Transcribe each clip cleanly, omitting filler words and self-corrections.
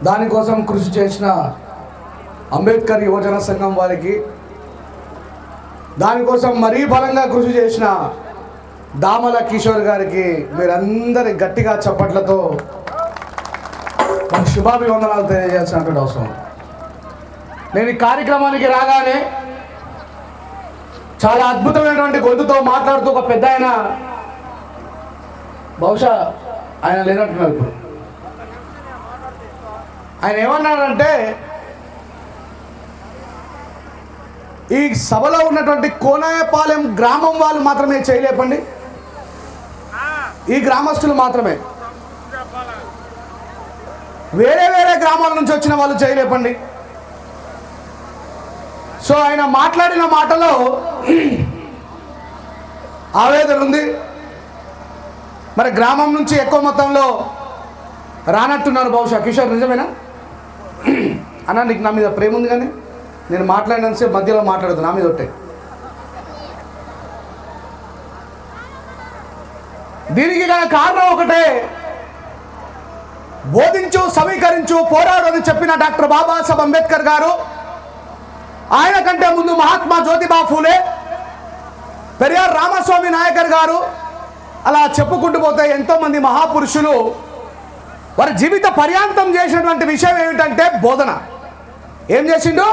దానికోసం కృషి చేసిన అంబేద్కర్ యువజన సంఘం వారికి, దానికోసం మరీ బలంగా కృషి చేసిన దామల కిషోర్ గారికి మీరందరి గట్టిగా చప్పట్లతో మనకు శుభాభివందనాలు తెలియజేయాల్సినటువంటి అవసరం. నేను ఈ కార్యక్రమానికి రాగానే చాలా అద్భుతమైనటువంటి గొంతుతో మాట్లాడుతూ ఒక పెద్ద ఆయన, బహుశా ఆయన లేనట్టున్నారు ఇప్పుడు, ఆయన ఏమన్నాడంటే, ఈ సభలో ఉన్నటువంటి కోనాయపాలెం గ్రామం వాళ్ళు మాత్రమే చేయలేపండి, ఈ గ్రామస్తులు మాత్రమే, వేరే వేరే గ్రామాల నుంచి వచ్చిన వాళ్ళు చేయలేపండి. సో ఆయన మాట్లాడిన మాటలో ఆవేదన ఉంది. మరి గ్రామం నుంచి ఎక్కువ మొత్తంలో రానట్టున్నారు బహుశా. కిషోర్ నిజమేనా అన్న? నీకు నా మీద ప్రేమ ఉంది, కానీ నేను మాట్లాడినంతసేపు మధ్యలో మాట్లాడదు, నా మీద ఒకటే. దీనికి కారణం ఒకటే, బోధించు, సమీకరించు, పోరాడు అని చెప్పిన డాక్టర్ బాబాసాహెబ్ అంబేద్కర్ గారు, ఆయన కంటే ముందు మహాత్మా జ్యోతిబా ఫూలే, పెరియార్ రామస్వామి నాయకర్ గారు, అలా చెప్పుకుంటూ పోతే ఎంతోమంది మహాపురుషులు వారి జీవిత పర్యాంతం చేసినటువంటి విషయం ఏమిటంటే బోధన. ఏం చేసిండు?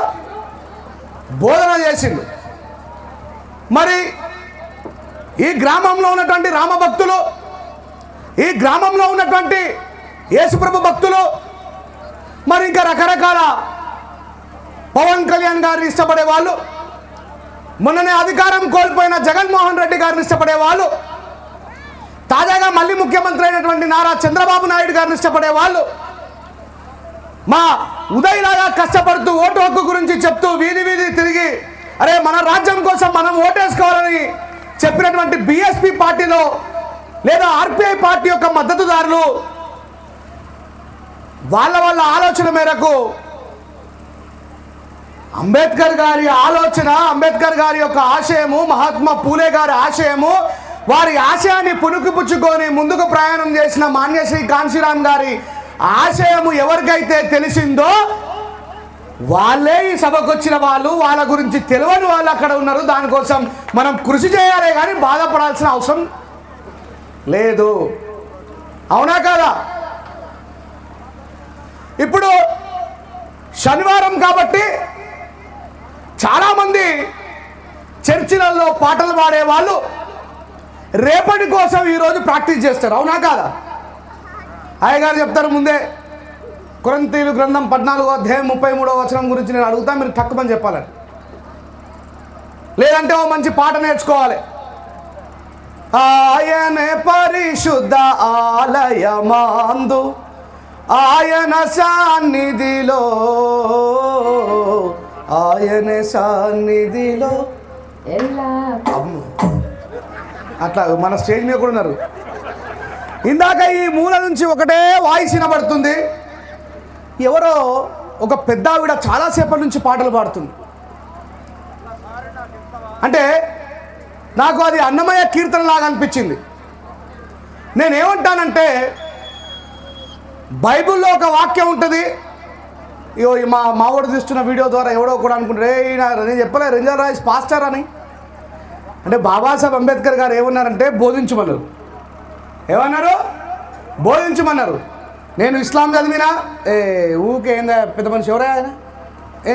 బోధన చేసిండు. మరి ఈ గ్రామంలో ఉన్నటువంటి రామభక్తులు, ఈ గ్రామంలో ఉన్నటువంటి యేసుప్రభు భక్తులు, మరి ఇంకా రకరకాల పవన్ కళ్యాణ్ గారిని ఇష్టపడే వాళ్ళు, మొన్ననే అధికారం కోల్పోయిన జగన్మోహన్ రెడ్డి గారిని ఇష్టపడే వాళ్ళు, తాజాగా మళ్ళీ ముఖ్యమంత్రి అయినటువంటి నారా చంద్రబాబు నాయుడు గారిని ఇష్టపడే వాళ్ళు, మా ఉదయలాగా కష్టపడుతూ ఓటు హక్కు గురించి చెప్తూ వీధి వీధి తిరిగి అరే మన రాజ్యం కోసం మనం ఓటేసుకోవాలని చెప్పినటువంటి బీఎస్పీ పార్టీలో లేదా ఆర్పీఐ పార్టీ యొక్క మద్దతుదారులు, వాళ్ళ ఆలోచన మేరకు అంబేద్కర్ గారి ఆలోచన, అంబేద్కర్ గారి యొక్క ఆశయము, మహాత్మా పూలే గారి ఆశయము, వారి ఆశయాన్ని పుణుకుపుచ్చుకొని ముందుకు ప్రయాణం చేసిన మాన్యశ్రీ కాంశీరామ్ గారి ఆశయము ఎవరికైతే తెలిసిందో వాళ్ళే ఈ సభకు వచ్చిన వాళ్ళు. వాళ్ళ గురించి తెలియని వాళ్ళు అక్కడ ఉన్నారు. దానికోసం మనం కృషి చేయాలి, కానీ బాధపడాల్సిన అవసరం లేదు. అవునా కాదా? ఇప్పుడు శనివారం కాబట్టి చాలామంది చర్చిలలో పాటలు పాడేవాళ్ళు రేపటి కోసం ఈరోజు ప్రాక్టీస్ చేస్తారు. అవునా కాదా? అయ్యగారు చెప్తారు ముందే, కొరింథీయుల గ్రంథం 14వ అధ్యాయం 33వ వచనం గురించి నేను అడుగుతా, మీరు తక్కువని చెప్పాలని, లేదంటే ఓ మంచి పాట నేర్చుకోవాలి. ఆయనే పరిశుద్ధ ఆలయమందు ఆయన సన్నిధిలో, ఆయన సన్నిధిలో అట్లా మన స్టేజ్ మీద కూడా ఉన్నారు. ఇందాక ఈ మూల నుంచి ఒకటే వాయిస్ వినబడుతుంది. ఎవరో ఒక పెద్ద ఆవిడ చాలాసేపటి నుంచి పాటలు పాడుతుంది. అంటే నాకు అది అన్నమయ్య కీర్తన లాగా అనిపించింది. నేనేమంటానంటే, బైబిల్లో ఒక వాక్యం ఉంటుంది. ఇగో మావాడు తీస్తున్న వీడియో ద్వారా ఎవడో కూడా అనుకుంటారు, నేను చెప్పలే రంజన్ రాయ్స్ పాస్టర్ అని. అంటే బాబాసాహెబ్ అంబేద్కర్ గారు ఏమన్నారంటే బోధించమన్నారు. ఏమన్నారు? బోధించమన్నారు. నేను ఇస్లాం చదివినా ఊకే ఏందా పెద్ద మనిషి ఎవరే ఆయన,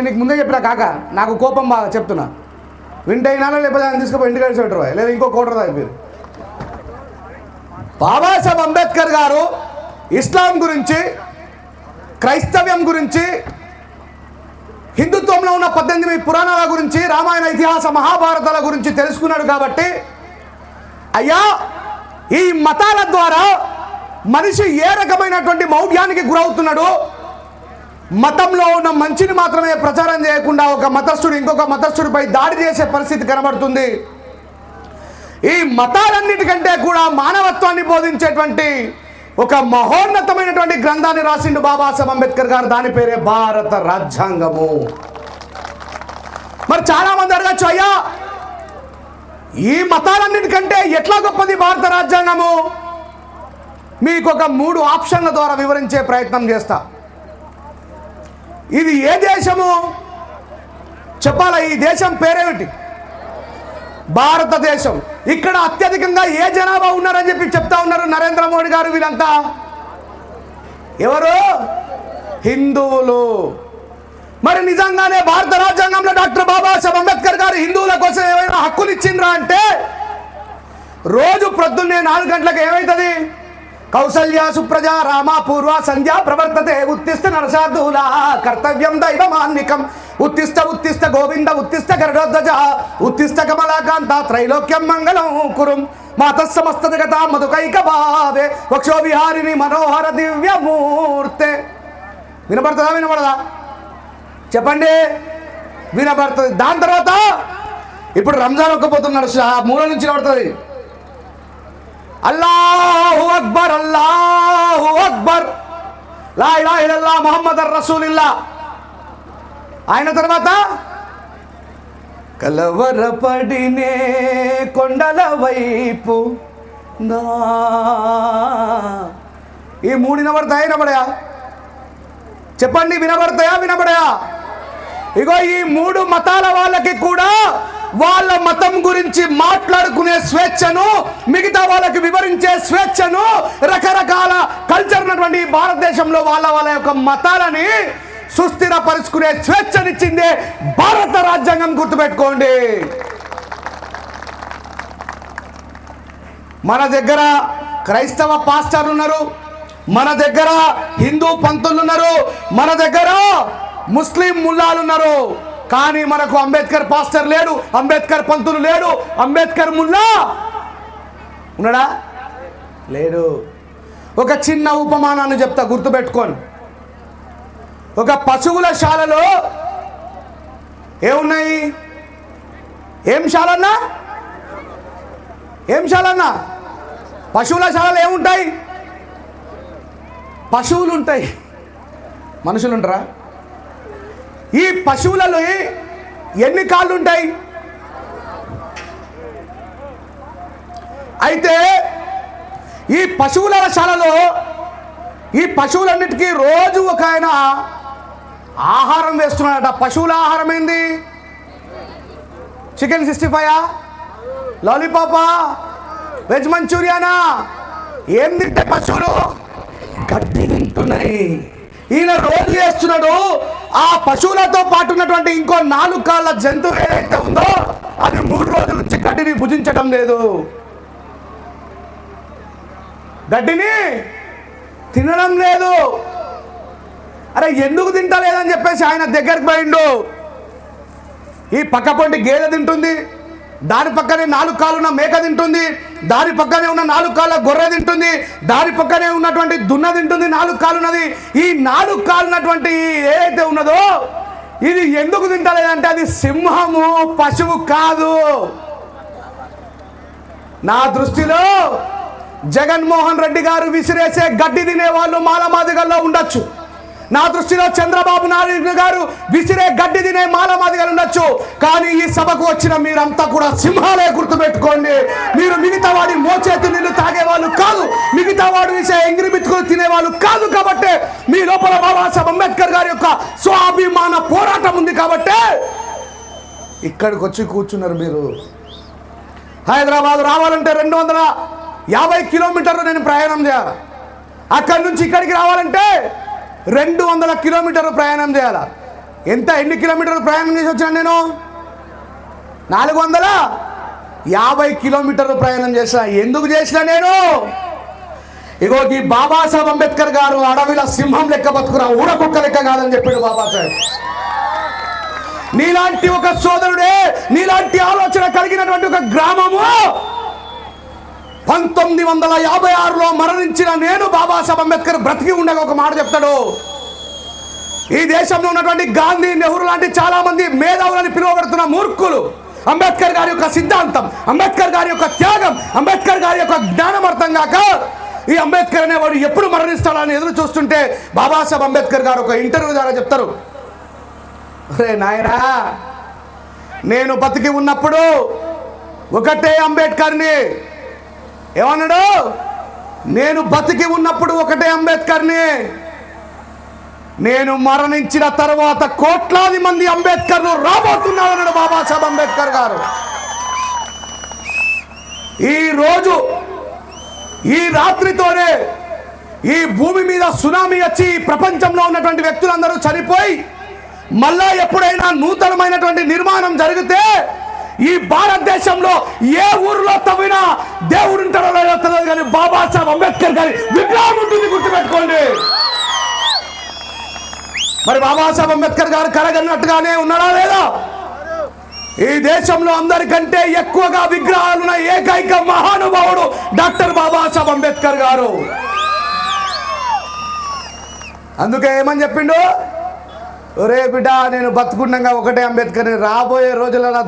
నీకు ముందే చెప్పినా కాక నాకు కోపం బాగా చెప్తున్నా, వింటైనా లేకపోతే ఆయన తీసుకుపోయి ఇంటికి కలిసి పెట్టరు, లేదా ఇంకో కోటర్ అయిపోయారు. బాబాసాహెబ్ అంబేద్కర్ గారు ఇస్లాం గురించి, క్రైస్తవ్యం గురించి, హిందుత్వంలో ఉన్న 18 పురాణాల గురించి, రామాయణ ఇతిహాస మహాభారతాల గురించి తెలుసుకున్నాడు. కాబట్టి అయ్యా, ఈ మతాల ద్వారా మనిషి ఏ రకమైనటువంటి మౌఢ్యానికి గురవుతున్నాడు, మతంలో ఉన్న మంచిని మాత్రమే ప్రచారం చేయకుండా ఒక మతస్థుడు ఇంకొక మతస్థుడిపై దాడి చేసే పరిస్థితి కనబడుతుంది. ఈ మతాలన్నిటికంటే కూడా మానవత్వాన్ని బోధించేటువంటి ఒక మహోన్నతమైనటువంటి గ్రంథాన్ని రాసిండు బాబాసాహెబ్ అంబేద్కర్ గారు. దాని పేరే భారత రాజ్యాంగము. మరి చాలా మంది అడగచ్చు, అయ్యా ఈ మతాలన్నిటికంటే ఎట్లా గొప్పది భారత రాజ్యాంగము? మీకు ఒక 3 ఆప్షన్ల ద్వారా వివరించే ప్రయత్నం చేస్తా. ఇది ఏ దేశము చెప్పాలా? ఈ దేశం పేరేమిటి? భారతదేశం. ఇక్కడ అత్యధికంగా ఏ జనాభా ఉన్నారని చెప్పి చెప్తా ఉన్నారు నరేంద్ర మోడీ గారు. వీళ్ళంతా ఎవరు? హిందువులు. మరి నిజంగానే భారత రాజ్యాంగంలో డాక్టర్ బాబాసాహెబ్ అంబేద్కర్ గారు హిందువుల కోసం ఏమైనా హక్కులు ఇచ్చిండ్రా అంటే, రోజు ప్రొద్దున్నే 4 గంటలకు ఏమైతుంది? కౌసల్య సుప్రజా రామ పూర్వ సంధ్యా ప్రవర్తతే ఉత్తిష్ట నరసార్థుల కర్తవ్యం దైవమాన్నికం ఉత్తిష్ట ఉత్తిష్ట గోవింద ఉత్తిష్ట గరుడధ్వజ ఉత్తిష్ట కమలాకాంత త్రైలోక్యం మంగళం కురుం మాతః సమస్త జగత మధుకైక భావే వక్షో విహారిణి మనోహర దివ్యమూర్తే. వినపడుతుందా? వినపడదా? చెప్పండి. వినపడుతుంది. దాని తర్వాత ఇప్పుడు రంజాన్ ఒక్కపోతున్నాడు, మూల నుంచి వినపడుతుంది. అల్లాహు అక్బర్ అల్లాహు అక్బర్ లా ఇలాహ ఇల్లల్లాహ్ ముహమ్మదర్ రసూలుల్లాహ్. ఆయన తర్వాత కలవరపడినే కొండల వైపు నా. ఈ 3 వినబడతాయా? వినబడయా? చెప్పండి. వినబడతాయా? వినబడయా? ఇగో ఈ 3 మతాల వాళ్ళకి కూడా వాళ్ళ మతం గురించి మాట్లాడుకునే స్వేచ్ఛను, మిగతా వాళ్ళకి వివరించే స్వేచ్ఛను, రకరకాల కల్చర్ ఉన్నటువంటి భారతదేశంలో వాళ్ళ యొక్క మతాలని సుస్థిరపరుచుకునే స్వేచ్ఛనిచ్చిందే భారత రాజ్యాంగం. గుర్తుపెట్టుకోండి. మన దగ్గర క్రైస్తవ పాస్టర్లు ఉన్నారు, మన దగ్గర హిందూ పంతులు ఉన్నారు, మన దగ్గర ముస్లిం ముల్లాలు ఉన్నారు. కానీ మనకు అంబేద్కర్ పాస్టర్ లేడు, అంబేద్కర్ పంతులు లేడు, అంబేద్కర్ ముల్లా ఉన్నాడా? లేడు. ఒక చిన్న ఉపమానాన్ని చెప్తా, గుర్తుపెట్టుకోండి. ఒక పశువుల శాలలో ఏమున్నాయి? ఏం శాలన్నా? ఏం శాలన్నా? పశువుల శాలలో ఏముంటాయి? పశువులు ఉంటాయి, మనుషులు ఉంటారా? ఈ పశువులలో ఎన్ని కాళ్ళు ఉంటాయి? అయితే ఈ పశువుల శాలలో ఈ పశువులన్నిటికీ రోజు ఒక ఆయన ఆహారం వేస్తున్నాడట. పశువుల ఆహారం ఏంది? చికెన్ 65, లాలీపాపా, వెజ్ మంచూరియానా? ఏం తింటే పశువులు? గడ్డి తింటున్నాయి. ఈయన రోజు వేస్తున్నాడు. ఆ పశువులతో పాటు ఉన్నటువంటి ఇంకో 4 కాళ్ళ జంతువు ఏదైతే ఉందో అది 3 రోజుల నుంచి గడ్డిని భుజించడం లేదు, గడ్డిని తినడం లేదు. అరే ఎందుకు తింటలేదని చెప్పేసి ఆయన దగ్గరికి పోయిండు. ఈ పక్కపొంటి గేదె తింటుంది, దాని పక్కనే 4 కాళ్ళున్న మేక తింటుంది, దాని పక్కనే ఉన్న 4 కాళ్ళ గొర్రె తింటుంది, దాని పక్కనే ఉన్నటువంటి దున్న తింటుంది, 4 కాళ్ళున్నది. ఈ 4 కాళ్ళున్నటువంటి ఏదైతే ఉన్నదో ఇది ఎందుకు తింటలేదంటే అది సింహము, పశువు కాదు. నా దృష్టిలో జగన్మోహన్ రెడ్డి గారు విసిరేసే గడ్డి తినే వాళ్ళు మాలమాదిగల్లో ఉండొచ్చు. నా దృష్టిలో చంద్రబాబు నాయుడు గారు విసిరే గడ్డి తినే మాలమాదిగలు ఉండొచ్చు. కానీ ఈ సభకు వచ్చిన మీరంతా కూడా సింహాలే. గుర్తుపెట్టుకోండి. మీరు మిగతా వాడి మోచేతి నీళ్లు తాగేవాళ్ళు కాదు, మిగతా వాడు విసే ఎంగిరి బిత్తుకుని తినేవాళ్ళు కాదు. కాబట్టి మీ లోపల బాబాసాహెబ్ అంబేద్కర్ గారి యొక్క స్వాభిమాన పోరాటం ఉంది. కాబట్టి ఇక్కడికి వచ్చి కూర్చున్నారు మీరు. హైదరాబాద్ రావాలంటే 250 కిలోమీటర్లు నేను ప్రయాణం చేయాలి. అక్కడి నుంచి ఇక్కడికి రావాలంటే 200 కిలోమీటర్లు ప్రయాణం చేయాలి. ఎన్ని కిలోమీటర్లు ప్రయాణం చేసి వచ్చాను నేను? 450 కిలోమీటర్లు ప్రయాణం చేసిన. ఎందుకు చేసిన నేను? ఇగో ఈ బాబాసాహెబ్ అంబేద్కర్ గారు అడవిలో సింహం లెక్క బతుకురా, ఊరకుక్క లెక్క కాదని చెప్పాడు బాబాసాహెబ్. నీలాంటి ఒక సోదరుడే, నీలాంటి ఆలోచన కలిగినటువంటి ఒక గ్రామము 1956లో మరణించిన నేను బాబాసాహెబ్ అంబేద్కర్ బ్రతికి ఉండగా ఒక మాట చెప్తాడు. ఈ దేశంలో ఉన్నటువంటి గాంధీ, నెహ్రూ లాంటి చాలా మంది మేధావులని పిలువబడుతున్న మూర్ఖులు అంబేద్కర్ గారి యొక్క సిద్ధాంతం, అంబేద్కర్ గారి యొక్క త్యాగం, అంబేద్కర్ గారి యొక్క జ్ఞానం అర్థం కాక ఈ అంబేద్కర్ అనేవాడు ఎప్పుడు మరణిస్తాడని ఎదురు చూస్తుంటే బాబాసాహెబ్ అంబేద్కర్ గారు ఒక ఇంటర్వ్యూ ద్వారా చెప్తారు, అరే నాయనా, నేను బతికి ఉన్నప్పుడు ఒకటే అంబేద్కర్ని. ఏమన్నాడు? నేను బతికి ఉన్నప్పుడు ఒకటే అంబేద్కర్ని, నేను మరణించిన తర్వాత కోట్లాది మంది అంబేద్కర్లు రాబోతున్నారన్నాడు బాబాసాహెబ్ అంబేద్కర్ గారు. ఈ రోజు ఈ రాత్రితోనే ఈ భూమి మీద సునామీ వచ్చి ప్రపంచంలో ఉన్నటువంటి వ్యక్తులందరూ చనిపోయి మళ్ళా ఎప్పుడైనా నూతనమైనటువంటి నిర్మాణం జరిగితే ఈ భారతదేశంలో ఏ ఊరిలో తవ్వినా దేవుడు ఉంటాడో లేదో తెలియదు, కానీ బాబాసాహెబ్ అంబేద్కర్ గారి విగ్రహం ఉంటుంది, గుర్తుపెట్టుకోండి. మరి బాబాసాహెబ్ అంబేద్కర్ గారు కలగన్నట్టుగానే ఉన్నాడా లేదా? ఈ దేశంలో అందరికంటే ఎక్కువగా విగ్రహాలున్న ఏకైక మహానుభావుడు డాక్టర్ బాబాసాహెబ్ అంబేద్కర్ గారు. అందుకే ఏమని చెప్పిండు, ఒరే బిడ్డ నేను బతుకుండగా ఒకటే అంబేద్కర్, రాబోయే రోజులలో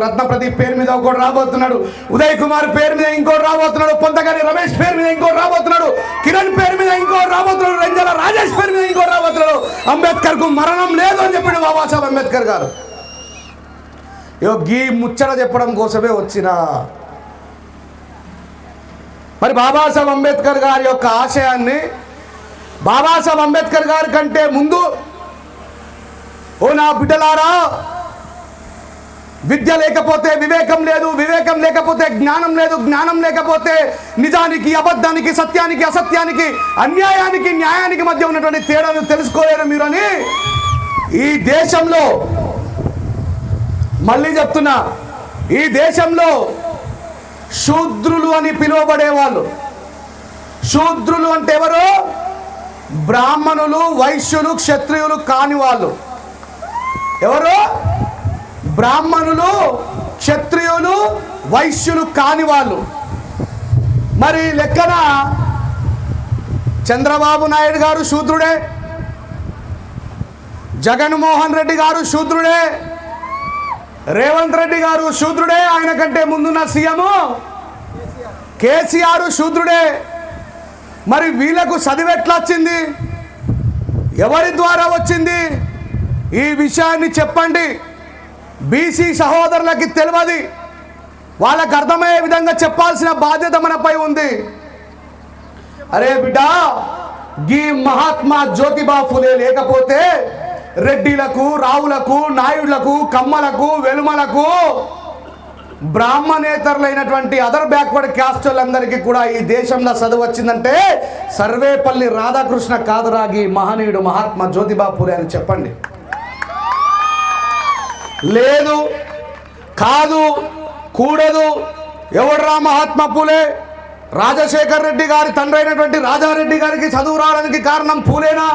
రత్న ప్రదీప్ పేరు మీద ఒకటి రాబోతున్నాడు, ఉదయ్ కుమార్ పేరు మీద ఇంకోటి రాబోతున్నాడు, పొంతగాని రమేష్ పేరు మీద ఇంకోటి రాబోతున్నాడు, కిరణ్ పేరు మీద ఇంకోటి రాబోతున్నాడు, రంజల రాజేష్ పేరు మీద ఇంకోటి రాబోతున్నాడు. అంబేద్కర్ కు మరణం లేదు అని చెప్పిండు బాబాసాహెబ్ అంబేద్కర్ గారు. గీ ముచ్చట చెప్పడం కోసమే వచ్చిన. మరి బాబాసాహెబ్ అంబేద్కర్ గారి యొక్క ఆశయాన్ని, బాబాసాహెబ్ అంబేద్కర్ గారి కంటే ముందు ఓ నా బిడ్డలారా, విద్య లేకపోతే వివేకం లేదు, వివేకం లేకపోతే జ్ఞానం లేదు, జ్ఞానం లేకపోతే నిజానికి అబద్ధానికి, సత్యానికి అసత్యానికి, అన్యాయానికి న్యాయానికి మధ్య ఉన్నటువంటి తేడాను తెలుసుకోలేరు మీరు అని ఈ దేశంలో, మళ్ళీ చెప్తున్నా, ఈ దేశంలో శూద్రులు అని పిలువబడేవాళ్ళు. శూద్రులు అంటే ఎవరు? బ్రాహ్మణులు, వైశ్యులు, క్షత్రియులు కాని వాళ్ళు. ఎవరు? బ్రాహ్మణులు, క్షత్రియులు, వైశ్యులు కాని వాళ్ళు. మరి లెక్కన చంద్రబాబు నాయుడు గారు శూద్రుడే, జగన్మోహన్ రెడ్డి గారు శూద్రుడే, రేవంత్ రెడ్డి గారు శూద్రుడే, ఆయన కంటే ముందున్న సీఎం కేసీఆర్ శూద్రుడే. మరి వీళ్ళకు చదివు ఎట్లా వచ్చింది? ఎవరి ద్వారా వచ్చింది? ఈ విషయాన్ని చెప్పండి. బీసీ సహోదరులకి తెలియదు, వాళ్ళకు అర్థమయ్యే విధంగా చెప్పాల్సిన బాధ్యత మనపై ఉంది. అరే బిడ్డ, ఈ మహాత్మా జ్యోతిబా ఫులే లేకపోతే రెడ్డిలకు, రావులకు, నాయుడులకు, కమ్మలకు, వెలుమలకు, బ్రాహ్మణేతరులైనటువంటి అదర్ బ్యాక్వర్డ్ క్యాస్టులందరికీ కూడా ఈ దేశంలో చదువు వచ్చిందంటే సర్వేపల్లి రాధాకృష్ణ కాదురాగి మహనీయుడు మహాత్మా జ్యోతిబా ఫులే అని చెప్పండి. లేదు, కాదు, కూడదు. ఎవడ్రా మహాత్మా ఫులే? రాజశేఖర్ రెడ్డి గారి తండ్రి అయినటువంటి రాజారెడ్డి గారికి చదువు రావడానికి కారణం ఫూలేనా?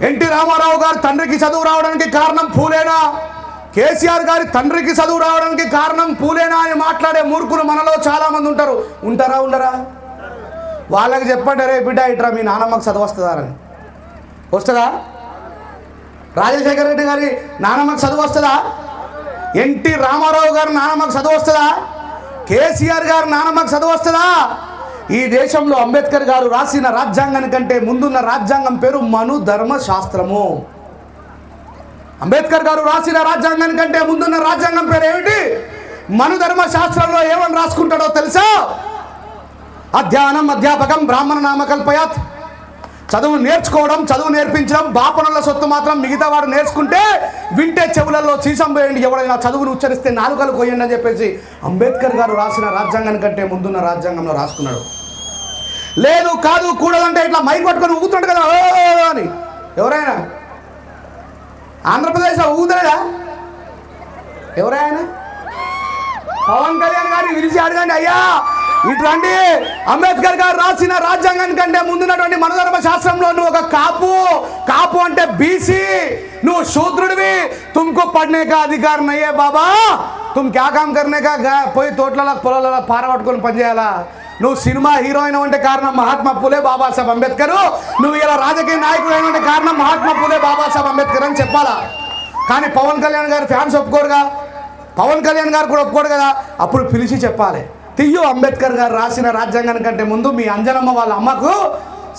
ఎన్టీ రామారావు గారి తండ్రికి చదువు రావడానికి కారణం ఫూలేనా? కేసీఆర్ గారి తండ్రికి చదువు రావడానికి కారణం ఫూలేనా అని మాట్లాడే మూర్ఖులు మనలో చాలా మంది ఉంటారు. ఉంటారా? ఉండరా? వాళ్ళకి చెప్పండి, రే బిడ్డ ఇట్రా మీ నానమ్మకు చదువు వస్తుందా అని. వస్తుందా? రాజశేఖర రెడ్డి గారి నానమ్మకు చదువు వస్తుందా? ఎన్టీ రామారావు గారి నానమ్మకు చదువు వస్తుందా? కేసీఆర్ గారి నానమ్మకు చదువు వస్తుందా? ఈ దేశంలో అంబేద్కర్ గారు రాసిన రాజ్యాంగానికంటే ముందున్న రాజ్యాంగం పేరు మను ధర్మ శాస్త్రము. అంబేద్కర్ గారు రాసిన రాజ్యాంగానికంటే ముందున్న రాజ్యాంగం పేరు ఏమిటి? మను ధర్మ శాస్త్రంలో ఏమని రాసుకుంటాడో తెలుసా? అధ్యయనం అధ్యాపకం బ్రాహ్మణ నామకల్పయాత్. చదువు నేర్చుకోవడం, చదువు నేర్పించడం, బాపనుల సొత్తు మాత్రం మిగతా వాడు నేర్చుకుంటే వింటే చెవులలో సీసం పోయండి, ఎవడైనా చదువును ఉచ్చరిస్తే నాలుకలు కొయ్యండి అని చెప్పేసి అంబేద్కర్ గారు రాసిన రాజ్యాంగానికంటే ముందున్న రాజ్యాంగంలో రాసుకున్నాడు. లేదు, కాదు, కూడదంటే ఇట్లా మైక్ పట్టుకొని ఊగుతుంటాడు కదా అని. ఎవరైనా ఆంధ్రప్రదేశ్లో ఊగుతాడా? ఎవరైనా పవన్ కళ్యాణ్ గారిని విలిచి అడగండి, అయ్యా ఇట్లాంటి అంబేద్కర్ గారు రాసిన రాజ్యాంగానికంటే ముందున్నటువంటి మనధర్మ శాస్త్రంలో నువ్వు ఒక కాపు అంటే బీసీ, నువ్వు శూద్రుడివి, తుమ్కు పడనే కా అధికారం నయ్యే బాబా, తుమ్ క్యా కామ్ కర్నే కా, పోయి తోటలలో పొలాలలో పార పట్టుకొని పనిచేయాలా? నువ్వు సినిమా హీరోయిన్ అంటే కారణం మహాత్మా ఫూలే బాబాసాహెబ్ అంబేద్కర్, నువ్వు ఇలా రాజకీయ నాయకుడు అయినంటే కారణం మహాత్మా ఫూలే బాబాసాహెబ్ అంబేద్కర్ అని చెప్పాలా? కానీ పవన్ కళ్యాణ్ గారు ఫ్యాన్స్ ఒప్పుకోరుగా, పవన్ కళ్యాణ్ గారు కూడా ఒప్పుకోరు కదా. అప్పుడు పిలిచి చెప్పాలి, తియ్యో అంబేద్కర్ గారు రాసిన రాజ్యాంగానికంటే ముందు మీ అంజనమ్మ వాళ్ళ అమ్మకు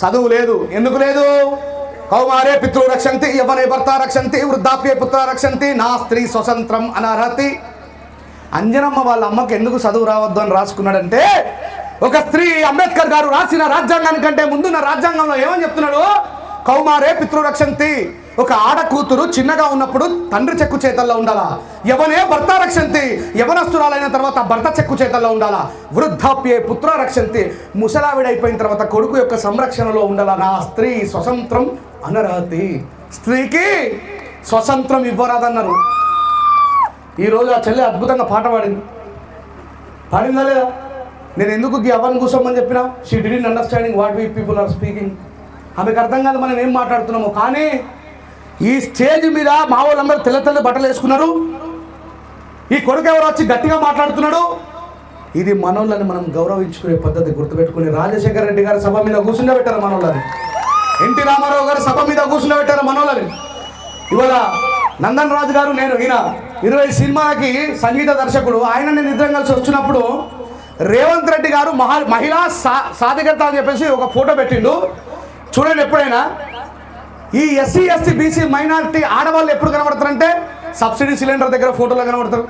చదువు లేదు. ఎందుకు లేదు? కౌమారే పితృ రక్షంతి, యవనే భర్త రక్షంతి, వృద్ధాప్యే పుత్ర రక్షంతి, నా స్త్రీ స్వతంత్రం అనర్హతి. అంజనమ్మ వాళ్ళ అమ్మకు ఎందుకు చదువు రావద్దు అని రాసుకున్నాడంటే, ఒక స్త్రీ అంబేద్కర్ గారు రాసిన రాజ్యాంగానికంటే ముందున్న రాజ్యాంగంలో ఏమని చెప్తున్నాడు? కౌమారే పితృరక్షంతి. ఒక ఆడ కూతురు చిన్నగా ఉన్నప్పుడు తండ్రి చెక్కు చేతల్లో ఉండాలా. యవనే భర్త రక్షంతి, యవనస్తురాలైన తర్వాత భర్త చెక్కు చేతల్లో ఉండాలా. వృద్ధాప్యే పుత్ర రక్షంతి, ముసలావిడైపోయిన తర్వాత కొడుకు యొక్క సంరక్షణలో ఉండాలా. నా స్త్రీ స్వతంత్రం అనర్హతి, స్త్రీకి స్వతంత్రం ఇవ్వరాదన్నారు. ఈరోజు ఆ చెల్లె అద్భుతంగా పాట పాడిందా లేదా? నేను ఎందుకు అవన్ కూర్చోమని చెప్పినా, she didn't understanding what we people are speaking. ఆమెకు అర్థం కాదు మనం ఏం మాట్లాడుతున్నాము. కానీ ఈ స్టేజ్ మీద మా వాళ్ళందరూ తెల్ల తెల్ల బట్టలు వేసుకున్నారు. ఈ కొడుకు ఎవరు వచ్చి గట్టిగా మాట్లాడుతున్నాడు. ఇది మనోళ్ళని మనం గౌరవించుకునే పద్ధతి గుర్తుపెట్టుకుని. రాజశేఖర రెడ్డి గారి సభ మీద కూర్చుండబెట్టారు మనోళ్ళని, ఎన్టీ రామారావు గారి సభ మీద కూర్చుండబెట్టారు మనోళ్ళని. ఇవాళ నందన్ రాజు గారు, నేను ఈయన 20 సినిమాలకి సంగీత దర్శకుడు, ఆయన నేను ఇద్దరం కలిసి వచ్చినప్పుడు రేవంత్ రెడ్డి గారు మహిళా సాధికారత అని చెప్పేసి ఒక ఫోటో పెట్టిండు. చూడండి, ఎప్పుడైనా ఈ ఎస్సీ ఎస్టీ బీసీ మైనారిటీ ఆడవాళ్ళు ఎప్పుడు కనబడతారంటే సబ్సిడీ సిలిండర్ దగ్గర ఫోటోలో కనబడతారు.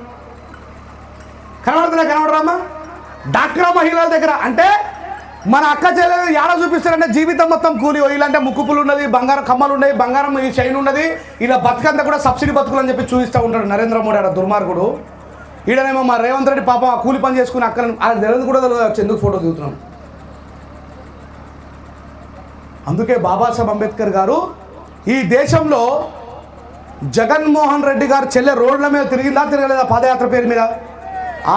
కనబడరామా? డాక్టర్ మహిళల దగ్గర. అంటే మన అక్క చెల్లెలు ఏడ చూపిస్తారంటే జీవితం మొత్తం కూలి, ఇలాంటి ముక్కుపులు ఉన్నది, బంగారం కమ్మలు ఉన్నాయి, బంగారం ఈ చైన్ ఉన్నది, ఇలా బతుకంతా కూడా సబ్సిడీ బతుకులు అని చెప్పి చూపిస్తూ ఉంటాడు నరేంద్ర మోడీ ఆడ దుర్మార్గుడు. ఈడనేమో మా రేవంత్ రెడ్డి పాప కూలి పని చేసుకుని అక్కడ అది తెలియదు కూడా తెలియదు ఎందుకు ఫోటో దిగుతున్నాం. అందుకే బాబాసాహెబ్ అంబేద్కర్ గారు ఈ దేశంలో జగన్మోహన్ రెడ్డి గారు చెల్లె రోడ్ల మీద తిరగలేదా పాదయాత్ర పేరు మీద?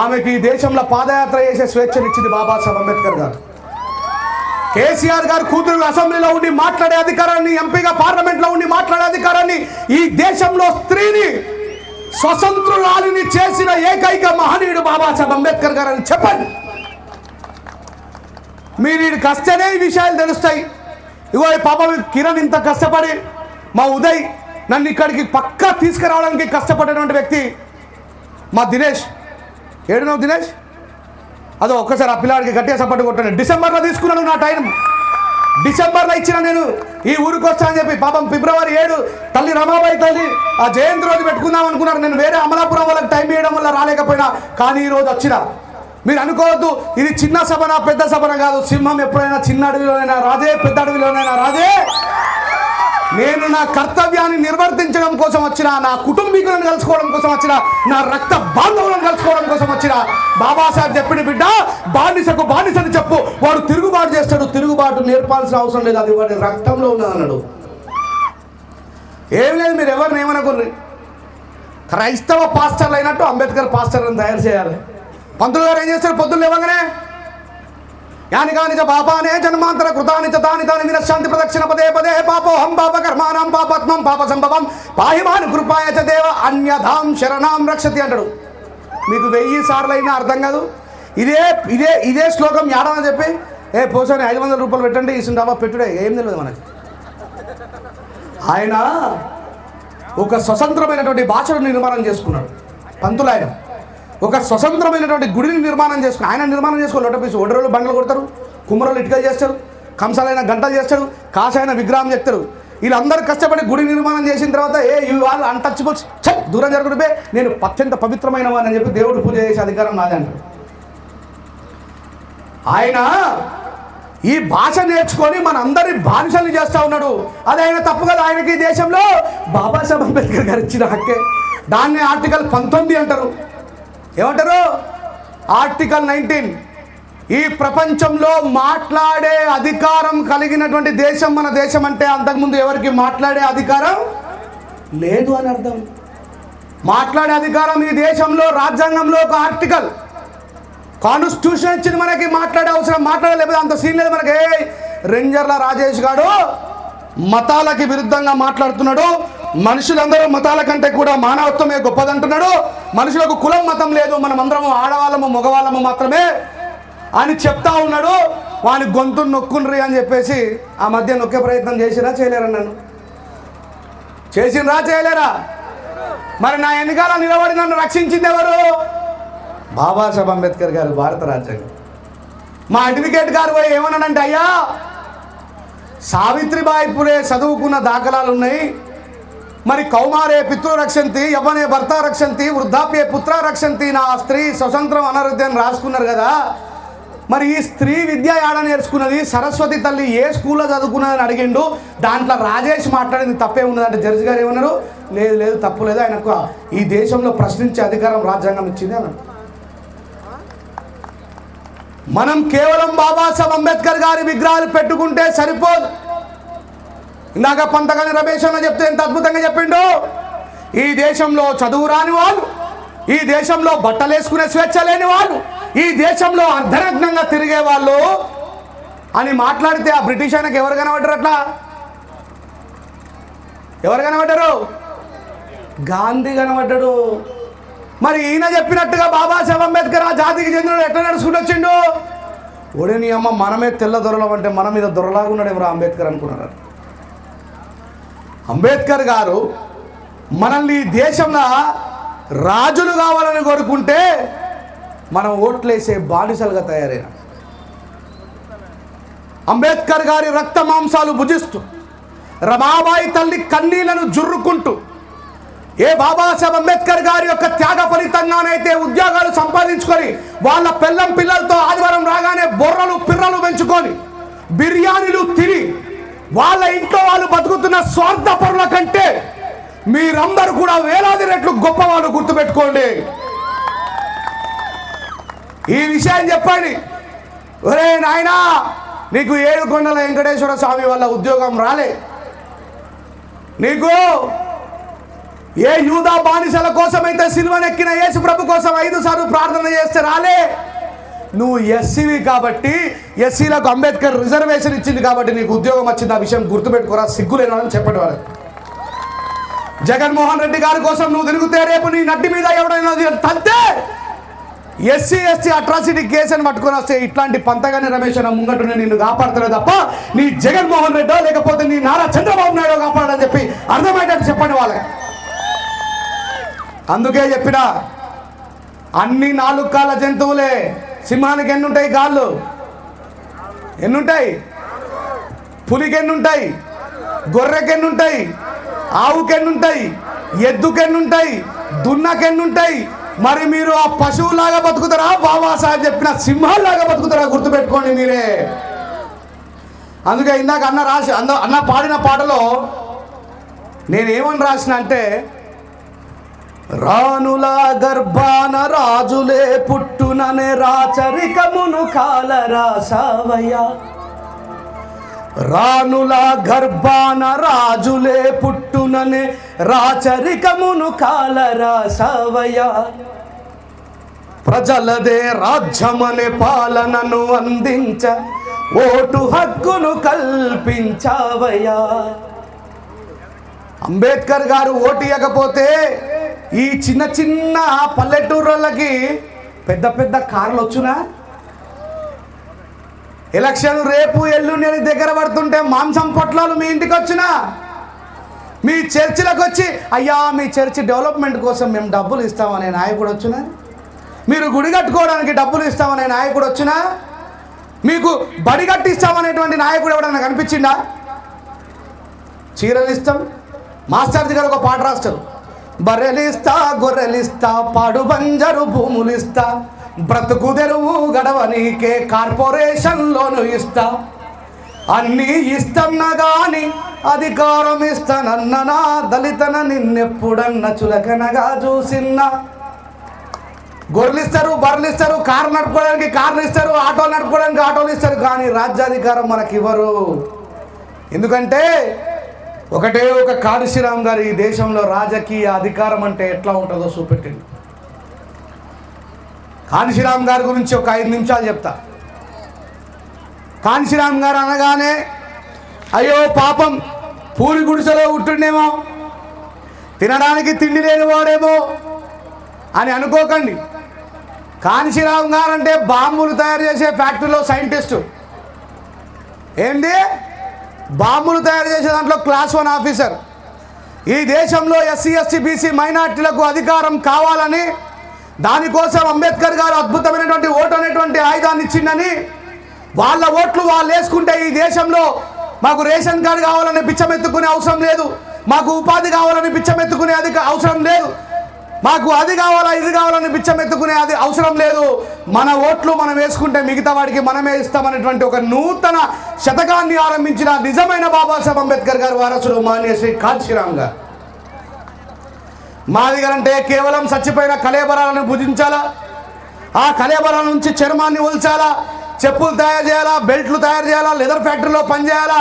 ఆమెకి ఈ దేశంలో పాదయాత్ర చేసే స్వేచ్ఛనిచ్చింది బాబాసాహెబ్ అంబేద్కర్ గారు. కేసీఆర్ గారు కూతురు అసెంబ్లీలో ఉండి మాట్లాడే అధికారాన్ని, ఎంపీగా పార్లమెంట్లో ఉండి మాట్లాడే అధికారాన్ని, ఈ దేశంలో స్త్రీని స్వతంత్రురాలిని చేసిన ఏకైక మహనీయుడు బాబాసాహెబ్ అంబేద్కర్ గారు అని చెప్పండి. మీరు వీడికి వస్తేనే ఈ విషయాలు తెలుస్తాయి. ఇగో ఈ పాప కిరణ్ ఇంత కష్టపడి, మా ఉదయ్ నన్ను ఇక్కడికి పక్కా తీసుకురావడానికి కష్టపడినటువంటి వ్యక్తి మా దినేష్. ఏడునవు దినేష్? అదో ఒక్కసారి ఆ పిల్లాడికి గట్టిగా సపోర్ట్ కొట్టాను. డిసెంబర్లో తీసుకున్నాను నా టైం, డిసెంబర్లో ఇచ్చిన నేను ఈ ఊరికి వస్తా అని చెప్పి. పాపం ఫిబ్రవరి 7 తల్లి రమాబాయి తల్లి ఆ జయంతి రోజు పెట్టుకుందాం అనుకున్నారు. నేను వేరే అమలాపురం వాళ్ళకి టైం ఇవ్వడం వల్ల రాలేకపోయినా, కానీ ఈరోజు వచ్చిన. మీరు అనుకోవద్దు ఇది చిన్న సభన పెద్ద సభన కాదు. సింహం ఎప్పుడైనా చిన్న అడవిలోనైనా రాజే, పెద్ద అడవిలోనైనా రాజే. నేను నా కర్తవ్యాన్ని నిర్వర్తించడం కోసం వచ్చిన, నా కుటుంబీకులను కలుసుకోవడం కోసం వచ్చిన, నా రక్త బాంధవులను కలుసుకోవడం కోసం వచ్చిన. బాబాసాహెబ్ చెప్పిన బిడ్డ బానిసకు బానిసని చెప్పు, వాడు తిరుగుబాటు చేస్తాడు. తిరుగుబాటు నేర్పాల్సిన అవసరం లేదు, అది వాడి రక్తంలో ఉన్నదన్నాడు. ఏం లేదు, మీరు ఎవరిని ఏమనుకోండి. క్రైస్తవ పాస్టర్లు అయినట్టు అంబేద్కర్ పాస్టర్లను తయారు చేయాలి. పంతులు గారు ఏం చేస్తారు? పొద్దున్న లేవగానే యాని కానిచ పాపానే జన్మాంతర కృతాని చ తాని తాని వినశాంతి ప్రదక్షిణ పదే పదే పాపోహం పాప కర్మాణం పాపత్మం పాప సంభవం పాహిమాను కృపాయ చ దేవ అన్యథాం శరణాం రక్షతి అంటాడు. మీకు 1000 సార్లు అయినా అర్థం కాదు. ఇదే శ్లోకం యాడని చెప్పి పోసాని 500 రూపాయలు పెట్టండి ఇసుంటావా పెట్టుడే ఏం తెలియదు మనకి. ఆయన ఒక స్వతంత్రమైనటువంటి భాషను నిర్మాణం చేసుకున్నాడు. పంతులు ఆయన ఒక స్వతంత్రమైనటువంటి గుడిని నిర్మాణం చేసుకుని ఆయన నిర్మాణం చేసుకోవాలి. లోటపీసు ఒడ్రోళ్ళు బండ్లు కొడతారు, కుమ్మరోళ్ళు ఇటుకలు చేస్తారు, కంసాలైన గంటలు చేస్తారు, కాషాయన విగ్రహం చెప్తారు. వీళ్ళందరూ కష్టపడి గుడి నిర్మాణం చేసిన తర్వాత ఇవి వాళ్ళు అన్టచబుల్స్ దూరం జరుగుతుంటే నేను అత్యంత పవిత్రమైన వాడిని అని చెప్పి దేవుడు పూజ చేసే అధికారం నాదే అంటారు. ఆయన ఈ భాష నేర్చుకొని మన అందరి బానిసల్ని చేస్తూ ఉన్నాడు. అది ఆయన తప్పు కదా. ఆయనకి ఈ దేశంలో బాబాసాహెబ్ అంబేద్కర్ గారు ఇచ్చిన హక్కే. దాన్ని ఆర్టికల్ 19 అంటారు. ఏమంటారు? ఆర్టికల్ 19. ఈ ప్రపంచంలో మాట్లాడే అధికారం కలిగినటువంటి దేశం మన దేశం. అంటే అంతకుముందు ఎవరికి మాట్లాడే అధికారం లేదు అని అర్థం. మాట్లాడే అధికారం ఈ దేశంలో రాజ్యాంగంలో ఒక ఆర్టికల్, కాన్స్టిట్యూషన్ ఇచ్చింది మనకి. మాట్లాడే అవసరం, మాట్లాడలేకపోతే అంత సీన్ లేదు మనకి. రేంజర్ల రాజేష్ గారు మతాలకి విరుద్ధంగా మాట్లాడుతున్నాడు. మనుషులందరూ మతాల కంటే కూడా మానవత్వమే గొప్పదంటున్నాడు. మనుషులకు కులం మతం లేదు, మనమందరము ఆడవాళ్ళము మగవాళ్ళము మాత్రమే అని చెప్తా ఉన్నాడు. వాని గొంతు నొక్కుండ్రి అని చెప్పేసి ఆ మధ్య నొక్కే ప్రయత్నం చేసిరా చేయలేరా? నన్ను చేసినరా చేయలేరా? మరి నా ఎన్నికల నిలబడి నన్ను రక్షించింది ఎవరు? బాబాసాహెబ్ అంబేద్కర్ గారు, భారత రాజ్యాంగం. మా అడ్వకేట్ గారు పోయి ఏమన్నాడంటే, అయ్యా సావిత్రిబాయి పులే చదువుకున్న దాఖలాలు ఉన్నాయి, మరి కౌమారే పితృ రక్షంతి, యవ్వనే భర్త రక్షంతి, వృద్ధాప్యే పుత్ర రక్షంతి, నా స్త్రీ స్వతంత్రం అనర్హతి అని రాసుకున్నారు కదా, మరి ఈ స్త్రీ విద్య ఏడ నేర్చుకున్నది, సరస్వతి తల్లి ఏ స్కూల్లో చదువుకున్నదని అడిగిండు. దాంట్లో రాజేష్ మాట్లాడింది తప్పే ఉన్నదంటే జడ్జి గారు ఏమన్నారు, లేదు లేదు తప్పు లేదు, ఆయనకు ఈ దేశంలో ప్రశ్నించే అధికారం రాజ్యాంగం ఇచ్చింది అన్నాడు. మనం కేవలం బాబాసాహెబ్ అంబేద్కర్ గారి విగ్రహాలు పెట్టుకుంటే సరిపోదు. ఇందాక పంతగాని రమేష్ అన్న చెప్తే ఎంత అద్భుతంగా చెప్పిండు. ఈ దేశంలో చదువు రాని వాళ్ళు, ఈ దేశంలో బట్టలు వేసుకునే స్వేచ్ఛ లేని వాళ్ళు, ఈ దేశంలో అర్ధనగ్నంగా తిరిగే వాళ్ళు అని మాట్లాడితే ఆ బ్రిటిష్ ఆయనకు ఎవరు కనబడ్డారు? అట్లా ఎవరు కనబడ్డారు? గాంధీ కనబడ్డాడు. మరి ఈయన చెప్పినట్టుగా బాబాసాహెబ్ అంబేద్కర్ ఆ జాతికి చెందిన ఎట్లా నడుచుకుంటూ వచ్చిండు? ఒడే నీ అమ్మ మనమే తెల్ల దొరలం అంటే మన మీద దొరలాగా ఉన్నాడు ఎవరు అంబేద్కర్ అనుకున్నారు. అంబేద్కర్ గారు మనల్ని దేశంలో రాజులు కావాలని కోరుకుంటే మనం ఓట్లేసే బానిసలుగా తయారైన అంబేద్కర్ గారి రక్త మాంసాలు భుజిస్తూ రమాబాయి తల్లి కన్నీళ్లను జుర్రుకుంటూ ఏ బాబాసాహెబ్ అంబేద్కర్ గారి యొక్క త్యాగ ఫలితంగానైతే ఉద్యోగాలు సంపాదించుకొని వాళ్ళ పిల్లలతో ఆదివారం రాగానే బొర్రలు పిర్రలు పెంచుకొని బిర్యానీలు తిని వాళ్ళ ఇంట్లో వాళ్ళు బతుకుతున్న స్వార్థపరుల కంటే మీరందరూ కూడా వేలాది రెట్లు గొప్పవాళ్ళు, గుర్తుపెట్టుకోండి. ఈ విషయం చెప్పండి. ఒరే నాయనా, నీకు ఏడుకొండల వెంకటేశ్వర స్వామి వల్ల ఉద్యోగం రాలే, నీకు ఏ యూదా బానిసల కోసమైతే సిలువనెక్కిన యేసు ప్రభు కోసం 5 సార్లు ప్రార్థన చేస్తే రాలే, నువ్వు ఎస్సీవి కాబట్టి, ఎస్సీలకు అంబేద్కర్ రిజర్వేషన్ ఇచ్చింది కాబట్టి నీకు ఉద్యోగం వచ్చింది. ఆ విషయం గుర్తుపెట్టుకోరా, సిగ్గులేనని చెప్పండి వాళ్ళకి. జగన్మోహన్ రెడ్డి గారి కోసం నువ్వు తిరుగుతే రేపు నీ నడ్డి మీద ఎవడైనా తంతే ఎస్సీ ఎస్టీ అట్రాసిటీ కేసు అని పట్టుకొని వస్తే ఇట్లాంటి పంతగాని రమేష్ అన్న ముంగటునే నిన్ను కాపాడుతున్నా తప్ప నీ జగన్మోహన్ రెడ్డో లేకపోతే నీ నారా చంద్రబాబు నాయుడు కాపాడని చెప్పి అర్థమయ్యేటట్టు చెప్పండి వాళ్ళకి. అందుకే చెప్పిన అన్ని 4 కాళ్ళ జంతువులే. సింహానికి ఎన్నుంటాయి కాళ్ళు? ఎన్నుంటాయి? పులికి ఎన్నుంటాయి? గొర్రెకి ఎన్నుంటాయి? ఆవుకి ఎన్నుంటాయి? ఎద్దుకి ఎన్నుంటాయి? దున్నకి ఎన్నుంటాయి? మరి మీరు ఆ పశువులాగా బతుకుతారా, బాబాసాహెబ్ చెప్పిన సింహాల్లాగా బతుకుతారా? గుర్తుపెట్టుకోండి మీరే. అందుకే ఇందాక అన్న పాడిన పాటలో నేనేమని రాసిన అంటే, రానుల గర్భాన రాజులే పుట్టుననే రాచరికమును కాల రాసావయ్యా, రానుల గర్భాన రాజులే పుట్టుననే రాచరికమును కాల రాసావయ్యా, ప్రజలదే రాజ్యమనే పాలనను అందించ ఓటు హక్కును కల్పించావయ్యా. అంబేద్కర్ గారు ఓటు ఇవ్వకపోతే ఈ చిన్న చిన్న పల్లెటూరులకి పెద్ద పెద్ద కార్లు వచ్చునా? ఎలక్షన్ రేపు ఎల్లుండి దగ్గర పడుతుంటే మాంసం పొట్లాలు మీ ఇంటికి వచ్చినా, మీ చర్చిలకు వచ్చి అయ్యా మీ చర్చి డెవలప్మెంట్ కోసం మేము డబ్బులు ఇస్తామనే నాయకుడు వచ్చినా, మీరు గుడి కట్టుకోవడానికి డబ్బులు ఇస్తామనే నాయకుడు వచ్చినా, మీకు బడి కట్టిస్తామనేటువంటి నాయకుడు ఎవడన్నా కనిపించిందా? చీరలు ఇస్తాం, మాస్టర్జీ గారు ఒక పాట రాస్తారు, బర్రెలిస్తా గొర్రెలిస్తా పాడు బంజరు భూములు ఇస్తా, బ్రతుకు తెరువు గడవనీకే కార్పొరేషన్ లోను ఇస్తా, అన్నీ ఇస్తన్నా గాని అధికారం ఇస్తానన్నా దళితన నిన్నెప్పుడన్న చులకనగా చూసిన్నా. గొర్రెలు ఇస్తారు, బర్రెలు ఇస్తారు, కారు నడుపుకోవడానికి కార్లు ఇస్తారు, ఆటోలు నడుపుకోవడానికి ఆటోలు ఇస్తారు, కానీ రాజ్యాధికారం మనకి ఇవ్వరు. ఎందుకంటే ఒకటే ఒక కాళీశ్రీరామ్ గారు ఈ దేశంలో రాజకీయ అధికారం అంటే ఎట్లా ఉంటుందో చూపెట్టింది. కాళీశ్రీరామ్ గారి గురించి ఒక 5 నిమిషాలు చెప్తా. కాళీశ్రీరామ్ గారు అనగానే అయ్యో పాపం పూరి గుడిసెలో ఉంటుండేమో, తినడానికి తిండి లేని వాడేమో అని అనుకోకండి. కాళీశ్రీరామ్ గారు అంటే బాంబులు తయారు చేసే ఫ్యాక్టరీలో సైంటిస్టు. ఏంటి? బాంబులు తయారు చేసే దాంట్లో క్లాస్ 1 ఆఫీసర్. ఈ దేశంలో ఎస్సీ ఎస్టీ బీసీ మైనార్టీలకు అధికారం కావాలని, దానికోసం అంబేద్కర్ గారు అద్భుతమైనటువంటి ఓటు అనేటువంటి ఆయుధాన్ని ఇచ్చిందని, వాళ్ళ ఓట్లు వాళ్ళు వేసుకుంటే ఈ దేశంలో మాకు రేషన్ కార్డు కావాలని పిచ్చమెత్తుకునే అవసరం లేదు, మాకు ఉపాధి కావాలని పిచ్చమెత్తుకునే అవసరం లేదు, మాకు అది కావాలా ఇది కావాలని బిచ్చమెత్తుకునే అది అవసరం లేదు, మన ఓట్లు మనం వేసుకుంటే మిగతా వాడికి మనమే ఇస్తామనేటువంటి ఒక నూతన శతకాన్ని ఆరంభించిన నిజమైన బాబాసాహెబ్ అంబేద్కర్ గారి వారసుడు మాన్య శ్రీ కాంశీరామ్ గారు. మాదిగలంటే కేవలం చచ్చిపోయిన కళేబరాలను భుజించాలా, ఆ కళేబరాల నుంచి చర్మాన్ని ఒల్చాలా, చెప్పులు తయారు చేయాలా, బెల్ట్లు తయారు చేయాలా, లెదర్ ఫ్యాక్టరీలో పనిచేయాలా,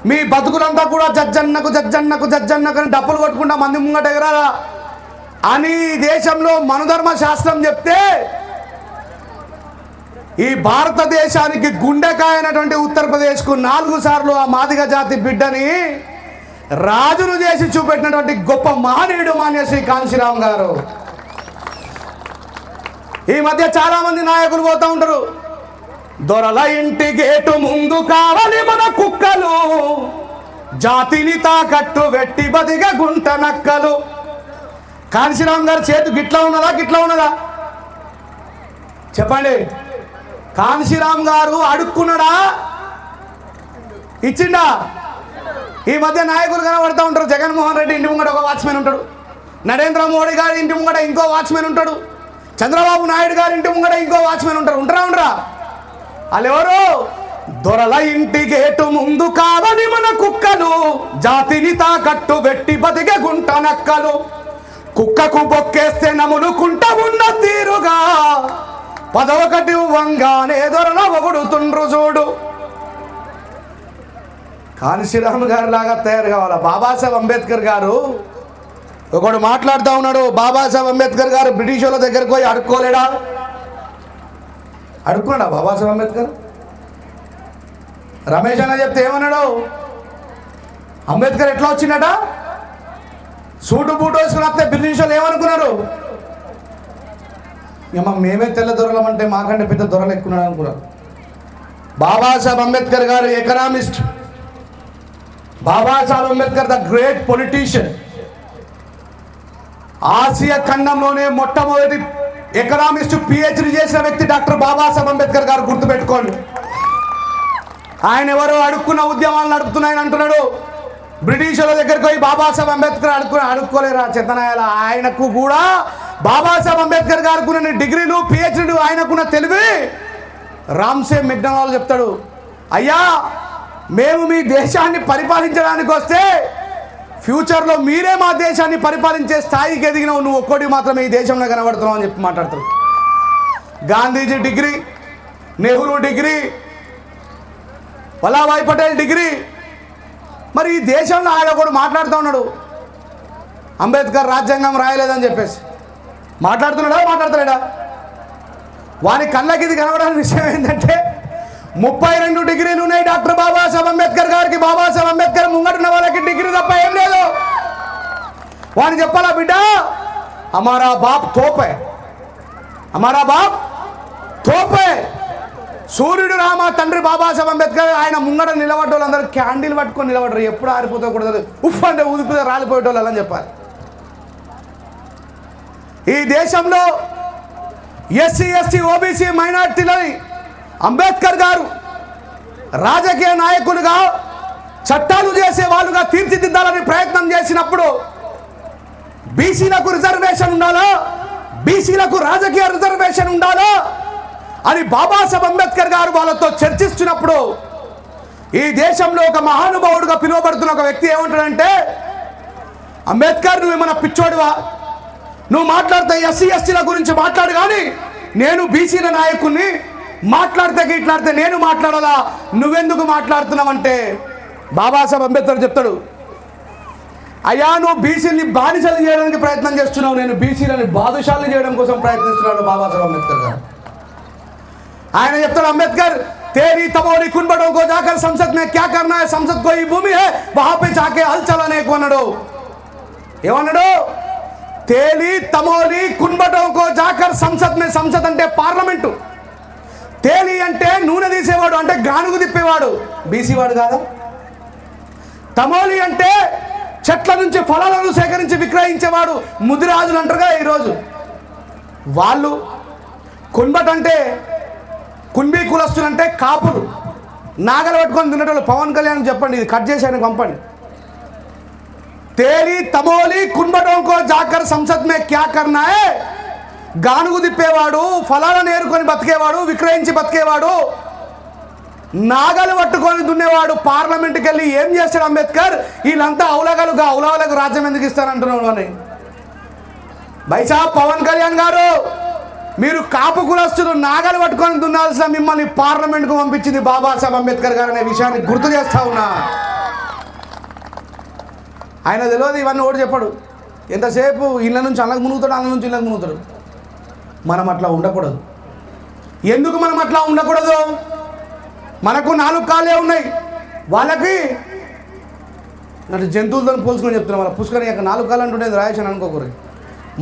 మీ బతుకులంతా కూడా జజ్జన్నకు జజ్జన్నకు జజ్జన్నకు అని డప్పులు కొట్టుకుంటా మంది ముంగట ఎగరాలా అని దేశంలో మనుధర్మ శాస్త్రం చెప్తే, ఈ భారతదేశానికి గుండెకాయ అయినటువంటి ఉత్తరప్రదేశ్కు 4 సార్లు ఆ మాదిగ జాతి బిడ్డని రాజును చేసి చూపెట్టినటువంటి గొప్ప మహనీయుడు మాన్య శ్రీ కాంశీరామ్ గారు. ఈ మధ్య చాలా మంది నాయకులు పోతూ ఉంటారు, దొరల ఇంటి గేటు ముందు కావాలి మన కుక్కలు, జాతిని తాకట్టు వెట్టి బదిగ గుంట నక్కలు. కాంశీరామ్ గారి చేతి గిట్లా ఉన్నదా గిట్లా ఉన్నదా చెప్పండి? కాంశీరామ్ గారు అడుక్కున్నాడా ఇచ్చిండా? ఈ మధ్య నాయకులు కనబడుతూ ఉంటారు, జగన్మోహన్ రెడ్డి ఇంటి ముంగట ఒక వాచ్మెన్ ఉంటాడు, నరేంద్ర మోడీ గారి ఇంటి ముంగట ఇంకో వాచ్మెన్ ఉంటాడు, చంద్రబాబు నాయుడు గారి ఇంటి ముంగట ఇంకో వాచ్మెన్ ఉంటారు. ఉండరా వాళ్ళు ఎవరు? దొరల ఇంటి గేటు ముందు కావని మన కుక్కలు, జాతిని తాకట్టు వెట్టి బతికే గుంట నక్కలు, కుక్కకు బొక్కేస్తే నములుకుంట ఉన్న తీరుగా, పదొకటి వంగానే దొరల ఒగుడుతుండ్రు చూడు. కాంశీరామ్ గారి లాగా తయారు కావాలా? బాబాసాహెబ్ అంబేద్కర్ గారు ఒకడు మాట్లాడుతూ ఉన్నాడు, బాబాసాహెబ్ అంబేద్కర్ గారు బ్రిటిష్ వాళ్ళ దగ్గరకు పోయి అడుక్కోలేడా? అడుక్కున్నాడా బాబాసాహెబ్ అంబేద్కర్? రమేష్ అన్న చెప్తే ఏమన్నాడు? అంబేద్కర్ ఎట్లా వచ్చిందట? సూటు బూటు వేసుకుని వస్తే బ్రిటిష్ వాళ్ళు ఏమనుకున్నారు? మేమే తెల్ల దొరలం అంటే మాకంటే పెద్ద దొరలు ఎక్కున్నాడు అనుకున్నారు. బాబాసాహెబ్ అంబేద్కర్ గారు economist, Babasaheb Ambedkar the great politician. Asia ఖండంలోనే మొట్టమొదటి ఎకనామిస్ట్ పిహెచ్డి చేసిన వ్యక్తి డాక్టర్ బాబాసాహెబ్ అంబేద్కర్ గారు, గుర్తుపెట్టుకోండి. ఆయన ఎవరు? అడుక్కున్న ఉద్యమాలను నడుపుతున్నాయని అంటున్నాడు. బ్రిటిష్ వాళ్ళ దగ్గరికి పోయి బాబాసాహెబ్ అంబేద్కర్ అడుక్కోలేరా చెత్తనాయాల? ఆయనకు కూడా బాబాసాహెబ్ అంబేద్కర్ గారికి ఉన్న డిగ్రీలు పిహెచ్డీలు, ఆయనకున్న తెలివి రామ్సే మెక్డొనాల్డ్ చెప్తాడు, అయ్యా మేము మీ దేశాన్ని పరిపాలించడానికి వస్తే ఫ్యూచర్లో మీరే మా దేశాన్ని పరిపాలించే స్థాయికి ఎదిగినావు, నువ్వు ఒక్కటి మాత్రమే ఈ దేశంలో కనబడుతున్నావు అని చెప్పి మాట్లాడతారు. Gandhiji degree, Nehru degree, Vallabhbhai Patel degree. మరి ఈ దేశంలో ఆయన కూడా మాట్లాడుతూ ఉన్నాడు, అంబేద్కర్ రాజ్యాంగం రాయలేదని చెప్పేసి మాట్లాడుతున్నాడా? మాట్లాడతాడా? వారి కళ్ళకి ఇది కనబడాల్సిన విషయం ఏంటంటే 32 డిగ్రీలు ఉన్నాయి డాక్టర్ బాబాసాహెబ్ అంబేద్కర్ గారికి. బాబాసాహెబ్ అంబేద్కర్ ముంగటున్న వాళ్ళకి డిగ్రీ తప్ప ఏం లేదు. వాడిని చెప్పాలా, బిడ్డ హమారా బాప్ తోపే, హమారా బాప్ తోపే. సూర్యుడు రామ తండ్రి బాబాసాహెబ్ అంబేద్కర్, ఆయన ముంగట నిలబడ్డ వాళ్ళందరూ క్యాండిల్ పట్టుకొని నిలబడరు, ఎప్పుడు ఆరిపోతే కూడా ఉఫ్ అంటే ఊదిపోతే రాలిపోయేటోళ్ళు అని చెప్పాలి. ఈ దేశంలో ఎస్సీ ఎస్టీ ఓబీసీ మైనార్టీలని అంబేద్కర్ గారు రాజకీయ నాయకులుగా, చట్టాలు చేసే వాళ్ళుగా తీర్చిదిద్దాలని ప్రయత్నం చేసినప్పుడు బీసీలకు రిజర్వేషన్ ఉండాలా, బీసీలకు రాజకీయ రిజర్వేషన్ ఉండాలా అని బాబాసాహెబ్ అంబేద్కర్ గారు వాళ్ళతో చర్చిస్తున్నప్పుడు ఈ దేశంలో ఒక మహానుభావుడుగా పిలువబడుతున్న ఒక వ్యక్తి ఏమంటాడంటే, అంబేద్కర్ నువ్వు ఏమన్నా పిచ్చోడివా? నువ్వు మాట్లాడితే ఎస్సీ ఎస్టీల గురించి మాట్లాడు, కానీ నేను బీసీల నాయకుడిని, మాట్లాడితే ఇట్లాడితే నేను మాట్లాడాలా, నువ్వెందుకు మాట్లాడుతున్నావంటే బాబాసాహెబ్ అంబేద్కర్ చెప్తాడు, అయ్యా నువ్వు బీసీలని బానిసలు చేయడానికి ప్రయత్నం చేస్తున్నావు, నేను బీసీలని బాదుషాలు చేయడం కోసం ప్రయత్నిస్తున్నాడు బాబాసాహెబ్ అంబేద్కర్ గారు. ఆయన చెప్తాడు, అంబేద్కర్ तेरी तमोली कुनबटों को जाकर संसद में क्या करना है, संसद कोई भूमि है वहां पे जाके हल चलाने को अनडो ఏమన్నాడు? తేలి తమోలి కున్బటోं को जाकर संसद में, సంసద్ అంటే పార్లమెంటు, తేలి అంటే నూనె తీసేవాడు అంటే గానుగు తిప్పేవాడు, బీసీ వాడు కాదా? తమోలి అంటే చెట్ల నుంచి ఫలాలను సేకరించి విక్రయించేవాడు, ముదిరాజులు అంటారుగా ఈరోజు వాళ్ళు. కున్బట్ అంటే కున్బీ కులస్తులు అంటే కాపులు, నాగలు పట్టుకొని తినేటోళ్ళు. పవన్ కళ్యాణ్ చెప్పండి, ఇది కట్ చేసి ఆయనకు పంపండి. तेली तमोली कुंभटों को जाकर संसद में क्या करना है గానుగు తిప్పేవాడు ఫలాలను ఏరుకొని బతికేవాడు విక్రయించి బతికేవాడు నాగలు పట్టుకొని దున్నేవాడు పార్లమెంట్కి వెళ్ళి ఏం చేస్తాడు అంబేద్కర్ వీళ్ళంతా అవులగాలకు రాజ్యం ఎందుకు ఇస్తారంటున్నాడు అని బైసా పవన్ కళ్యాణ్ గారు మీరు కాపు కులస్తులు నాగలు పట్టుకొని దున్నాల్సిన మిమ్మల్ని పార్లమెంట్కు పంపించింది బాబాసాహెబ్ అంబేద్కర్ గారు అనే విషయాన్ని గుర్తు చేస్తా ఉన్నా ఆయన తెలియదు ఇవన్నీ ఓడి చెప్పాడు ఎంతసేపు ఇళ్ళ నుంచి అన్నకు మునుగుతాడు అన్న నుంచి ఇళ్ళకి మునుగుతాడు మనం అట్లా ఉండకూడదు ఎందుకు మనం అట్లా ఉండకూడదు మనకు 4 కాళ్ళే ఉన్నాయి వాళ్ళకి అంటే జంతువులతో పోల్చుకొని చెప్తున్నాం వాళ్ళ పుష్కరం యొక్క 4 కాళ్ళు అంటుండేది రాయేషన్ అనుకోకూడదు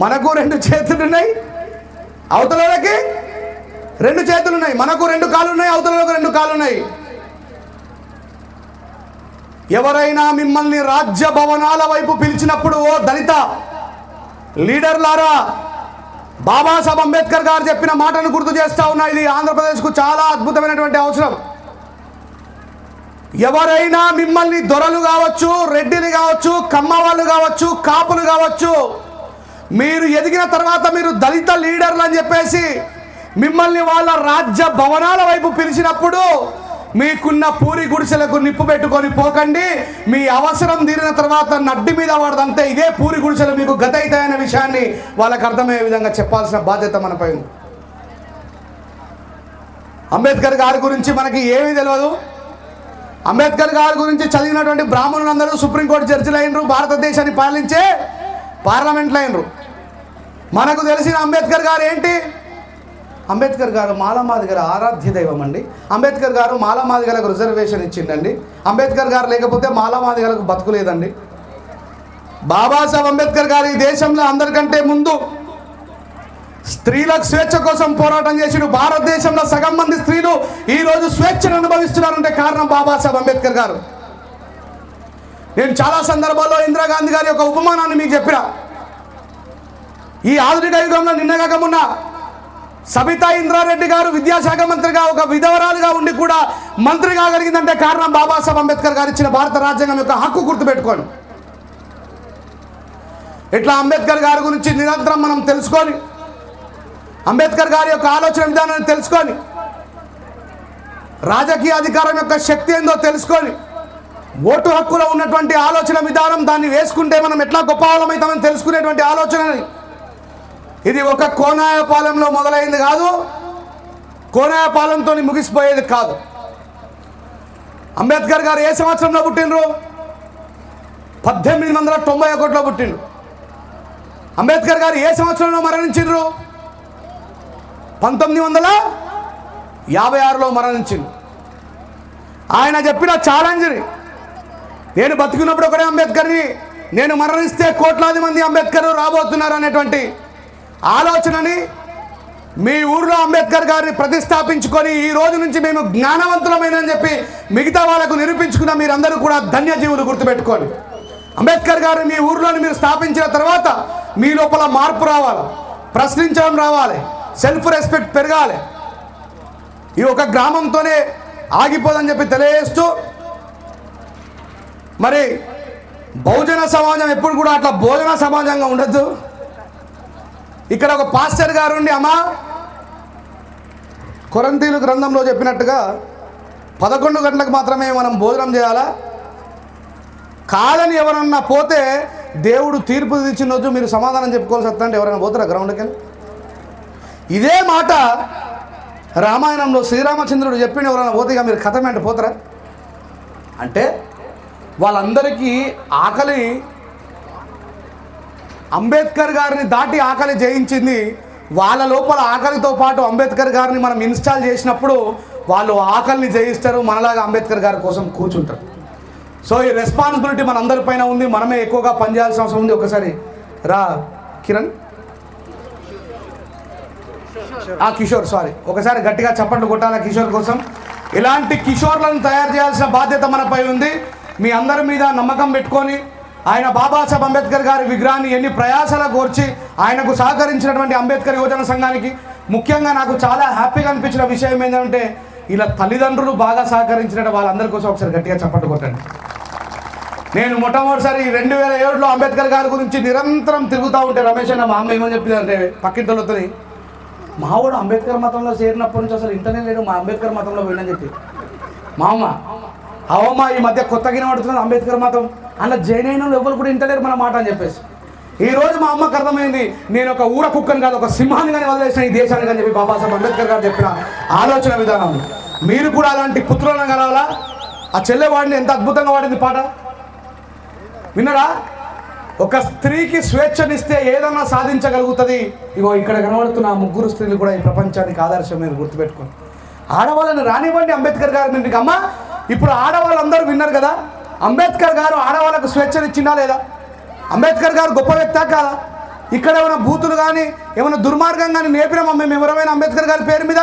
మనకు 2 చేతులు ఉన్నాయి అవతల వాళ్ళకి 2 చేతులు ఉన్నాయి మనకు 2 కాళ్ళు ఉన్నాయి అవతల వాళ్ళకి 2 కాళ్ళు ఉన్నాయి ఎవరైనా మిమ్మల్ని రాజ్య భవనాల వైపు పిలిచినప్పుడు ఓ దళిత లీడర్లారా బాబాసాహెబ్ అంబేద్కర్ గారు చెప్పిన మాటను గుర్తు చేస్తా ఉన్నా ఇది ఆంధ్రప్రదేశ్కు చాలా అద్భుతమైనటువంటి అవసరం ఎవరైనా మిమ్మల్ని దొరలు కావచ్చు రెడ్డిలు కావచ్చు కమ్మ వాళ్ళు కావచ్చు కాపులు కావచ్చు మీరు ఎదిగిన తర్వాత మీరు దళిత లీడర్లు అని చెప్పేసి మిమ్మల్ని వాళ్ళ రాజ్య భవనాల వైపు పిలిచినప్పుడు మీకున్న పూరి గుడిసెలకు నిప్పు పెట్టుకొని పోకండి మీ అవసరం తీరిన తర్వాత నడ్డి మీద వాడదంటే ఇదే పూరి గుడిసెలు మీకు గత అవుతాయనే విషయాన్ని వాళ్ళకు అర్థమయ్యే విధంగా చెప్పాల్సిన బాధ్యత మనపై ఉంది అంబేద్కర్ గారి గురించి మనకి ఏమీ తెలియదు అంబేద్కర్ గారి గురించి చదివినటువంటి బ్రాహ్మణులందరూ సుప్రీంకోర్టు జడ్జిలు అయినరు భారతదేశాన్ని పాలించే పార్లమెంట్లో అయినరు మనకు తెలిసిన అంబేద్కర్ గారు ఏంటి అంబేద్కర్ గారు మాలమాదిగల ఆరాధ్య దైవం అండి అంబేద్కర్ గారు మాలమాదిగలకు రిజర్వేషన్ ఇచ్చిండండి అంబేద్కర్ గారు లేకపోతే మాలమాదిగలకు బతుకులేదండి బాబాసాహెబ్ అంబేద్కర్ గారు ఈ దేశంలో అందరికంటే ముందు స్త్రీలకు స్వేచ్ఛ కోసం పోరాటం చేసిన భారతదేశంలో సగం మంది స్త్రీలు ఈ రోజు స్వేచ్ఛను అనుభవిస్తున్నారంటే కారణం బాబాసాహెబ్ అంబేద్కర్ గారు నేను చాలా సందర్భాల్లో ఇందిరాగాంధీ గారి యొక్క ఉపమానాన్ని మీకు చెప్పిన ఈ ఆధునిక యుగంలో నిన్నగాక మొన్న సబితా ఇంద్రారెడ్డి గారు విద్యాశాఖ మంత్రిగా ఒక విధవరాలుగా ఉండి కూడా మంత్రి కాగలిగిందంటే కారణం బాబాసాహెబ్ అంబేద్కర్ గారు ఇచ్చిన భారత రాజ్యాంగం యొక్క హక్కు గుర్తుపెట్టుకోండి ఇట్లా అంబేద్కర్ గారి గురించి నిరంతరం మనం తెలుసుకొని అంబేద్కర్ గారి యొక్క ఆలోచన విధానాన్ని తెలుసుకొని రాజకీయ అధికారం యొక్క శక్తి ఏందో తెలుసుకొని ఓటు హక్కులో ఉన్నటువంటి ఆలోచన విధానం దాన్ని వేసుకుంటే మనం ఎట్లా గొప్ప వాళ్ళమైతామని తెలుసుకునేటువంటి ఆలోచనని ఇది ఒక కోనాయపాలెంలో మొదలైంది కాదు కోనాయపాలెంతో ముగిసిపోయేది కాదు అంబేద్కర్ గారు ఏ సంవత్సరంలో పుట్టినరు 1891లో పుట్టిండ్రు అంబేద్కర్ గారు ఏ సంవత్సరంలో మరణించిండ్రు 1956లో మరణించిండ్రు ఆయన చెప్పిన ఛాలెంజ్ని నేను బతుకున్నప్పుడు ఒకటే అంబేద్కర్ని నేను మరణిస్తే కోట్లాది మంది అంబేద్కర్ రాబోతున్నారు అనేటువంటి ఆలోచనని మీ ఊర్లో అంబేద్కర్ గారిని ప్రతిష్టాపించుకొని ఈ రోజు నుంచి మేము జ్ఞానవంతులమైనని చెప్పి మిగతా వాళ్ళకు నిరూపించుకున్న మీరందరూ కూడా ధన్యజీవులు గుర్తుపెట్టుకోండి అంబేద్కర్ గారిని మీ ఊర్లోని మీరు స్థాపించిన తర్వాత మీ లోపల మార్పు రావాలి ప్రశ్నించడం రావాలి సెల్ఫ్ రెస్పెక్ట్ పెరగాలి ఈ ఒక గ్రామంతోనే ఆగిపోదని చెప్పి తెలియజేస్తూ మరి బహుజన సమాజం ఎప్పుడు కూడా అట్లా భోజన సమాజంగా ఉండద్దు ఇక్కడ ఒక పాస్టర్ గారు ఉండి అమ్మా కొరంతీలు గ్రంథంలో చెప్పినట్టుగా 11 గంటలకు మాత్రమే మనం భోజనం చేయాలా కాదని ఎవరన్నా పోతే దేవుడు తీర్పు ఇచ్చిన రోజు మీరు సమాధానం చెప్పుకోవాల్సి వస్తుందంటే ఎవరైనా పోతారా గ్రౌండ్కి వెళ్ళి ఇదే మాట రామాయణంలో శ్రీరామచంద్రుడు చెప్పిన ఎవరైనా పోతే ఇక మీరు కథ వెంట పోతారా అంటే వాళ్ళందరికీ ఆకలి అంబేద్కర్ గారిని దాటి ఆకలి జయించింది వాళ్ళ లోపల ఆకలితో పాటు అంబేద్కర్ గారిని మనం ఇన్స్టాల్ చేసినప్పుడు వాళ్ళు ఆకలిని జయిస్తారు మనలాగా అంబేద్కర్ గారి కోసం కూర్చుంటారు సో ఈ రెస్పాన్సిబిలిటీ మనందరిపైన ఉంది మనమే ఎక్కువగా పనిచేయాల్సిన అవసరం ఉంది ఒకసారి రా కిరణ్ కిషోర్ సారీ ఒకసారి గట్టిగా చప్పట్లు కొట్టాలా కిషోర్ కోసం ఇలాంటి కిషోర్లను తయారు చేయాల్సిన బాధ్యత మనపై ఉంది మీ అందరి మీద నమ్మకం పెట్టుకొని ఆయన బాబాసాహెబ్ అంబేద్కర్ గారి విగ్రహాన్ని ఎన్ని ప్రయాసాలు కోర్చి ఆయనకు సహకరించినటువంటి అంబేద్కర్ యువజన సంఘానికి ముఖ్యంగా నాకు చాలా హ్యాపీగా అనిపించిన విషయం ఏంటంటే ఇలా తల్లిదండ్రులు బాగా సహకరించిన వాళ్ళందరి కోసం ఒకసారి గట్టిగా చప్పట్లు కొట్టండి నేను మొట్టమొదటిసారి 2007లో అంబేద్కర్ గారి గురించి నిరంతరం తిరుగుతూ ఉంటే రమేష్ అన్న మా అమ్మ ఏమని చెప్పిందంటే పక్కింటోళ్ళతో, మావాడు అంబేద్కర్ మతంలో చేరినప్పటి నుంచి అసలు ఇంటనే లేడు, మా అంబేద్కర్ మతంలో పోయిందని చెప్పి. మా అమ్మ అవమ్మ ఈ మధ్య కొత్తగా పడుతున్నది అంబేద్కర్ మతం, అలా జైన్ అయిన ఎవరు కూడా ఇంటలేరు మన మాట అని చెప్పేసి. ఈరోజు మా అమ్మకు అర్థమైంది, నేను ఒక ఊర కుక్కని కాదు, ఒక సింహాన్ని కానీ వదిలేసిన ఈ దేశాన్ని అని చెప్పి బాబాసాహెబ్ అంబేద్కర్ గారు చెప్పిన ఆలోచన విధానం. మీరు కూడా అలాంటి పుత్రులను కలవాలా? ఆ చెల్లెవాడిని ఎంత అద్భుతంగా వాడింది పాట విన్నరా? ఒక స్త్రీకి స్వేచ్ఛనిస్తే ఏదన్నా సాధించగలుగుతుంది. ఇగో ఇక్కడ కనబడుతున్న ఆ ముగ్గురు స్త్రీలు కూడా ఈ ప్రపంచానికి ఆదర్శం. మీరు గుర్తుపెట్టుకోండి. ఆడవాళ్ళని రానివ్వండి అంబేద్కర్ గారి మీదకి. అమ్మ ఇప్పుడు ఆడవాళ్ళందరూ విన్నారు కదా, అంబేద్కర్ గారు ఆడవాళ్ళకు స్వేచ్ఛనిచ్చిందా లేదా? అంబేద్కర్ గారు గొప్ప వ్యక్తా కాదా? ఇక్కడ ఏమైనా బూతులు కానీ ఏమైనా దుర్మార్గం కానీ నేర్పినామా మేము ఎవరైనా అంబేద్కర్ గారి పేరు మీద?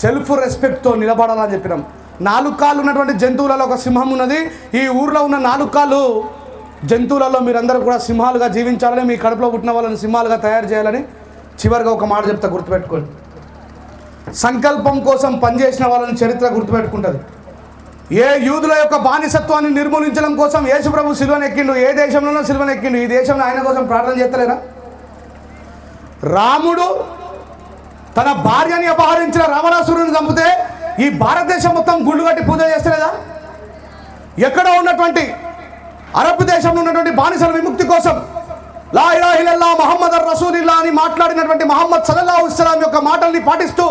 సెల్ఫ్ రెస్పెక్ట్తో నిలబడాలని చెప్పినాం. 4 కాళ్ళు ఉన్నటువంటి జంతువులలో ఒక సింహం ఉన్నది. ఈ ఊర్లో ఉన్న 4 కాళ్ళు జంతువులలో మీరందరూ కూడా సింహాలుగా జీవించాలని, మీ కడుపులో పుట్టిన వాళ్ళని సింహాలుగా తయారు చేయాలని చివరిగా ఒక మాట చెప్తా, గుర్తుపెట్టుకోండి. సంకల్పం కోసం పనిచేసిన వాళ్ళని చరిత్ర గుర్తుపెట్టుకుంటుంది. ఏ యూదుల యొక్క బానిసత్వాన్ని నిర్మూలించడం కోసం యేసుప్రభు సిలువనెక్కిండు. ఏ దేశంలోనో సిలువనెక్కిండు. ఈ దేశంలో ఆయన కోసం ప్రార్థన చేస్తలేరా? రాముడు తన భార్యని అపహరించిన రావణాసురుని చంపితే ఈ భారతదేశం మొత్తం గుళ్ళు కట్టి పూజ చేస్తలేదా? ఎక్కడ ఉన్నటువంటి అరబ్ దేశంలో ఉన్నటువంటి బానిసల విముక్తి కోసం లా ఇలాహ ఇల్లల్లాహ్ ముహమ్మదర్ రసూలుల్లాహ్ అని మాట్లాడినటువంటి ముహమ్మద్ సల్లల్లాహు అలైహి వసల్లం యొక్క మాటల్ని పాటిస్తూ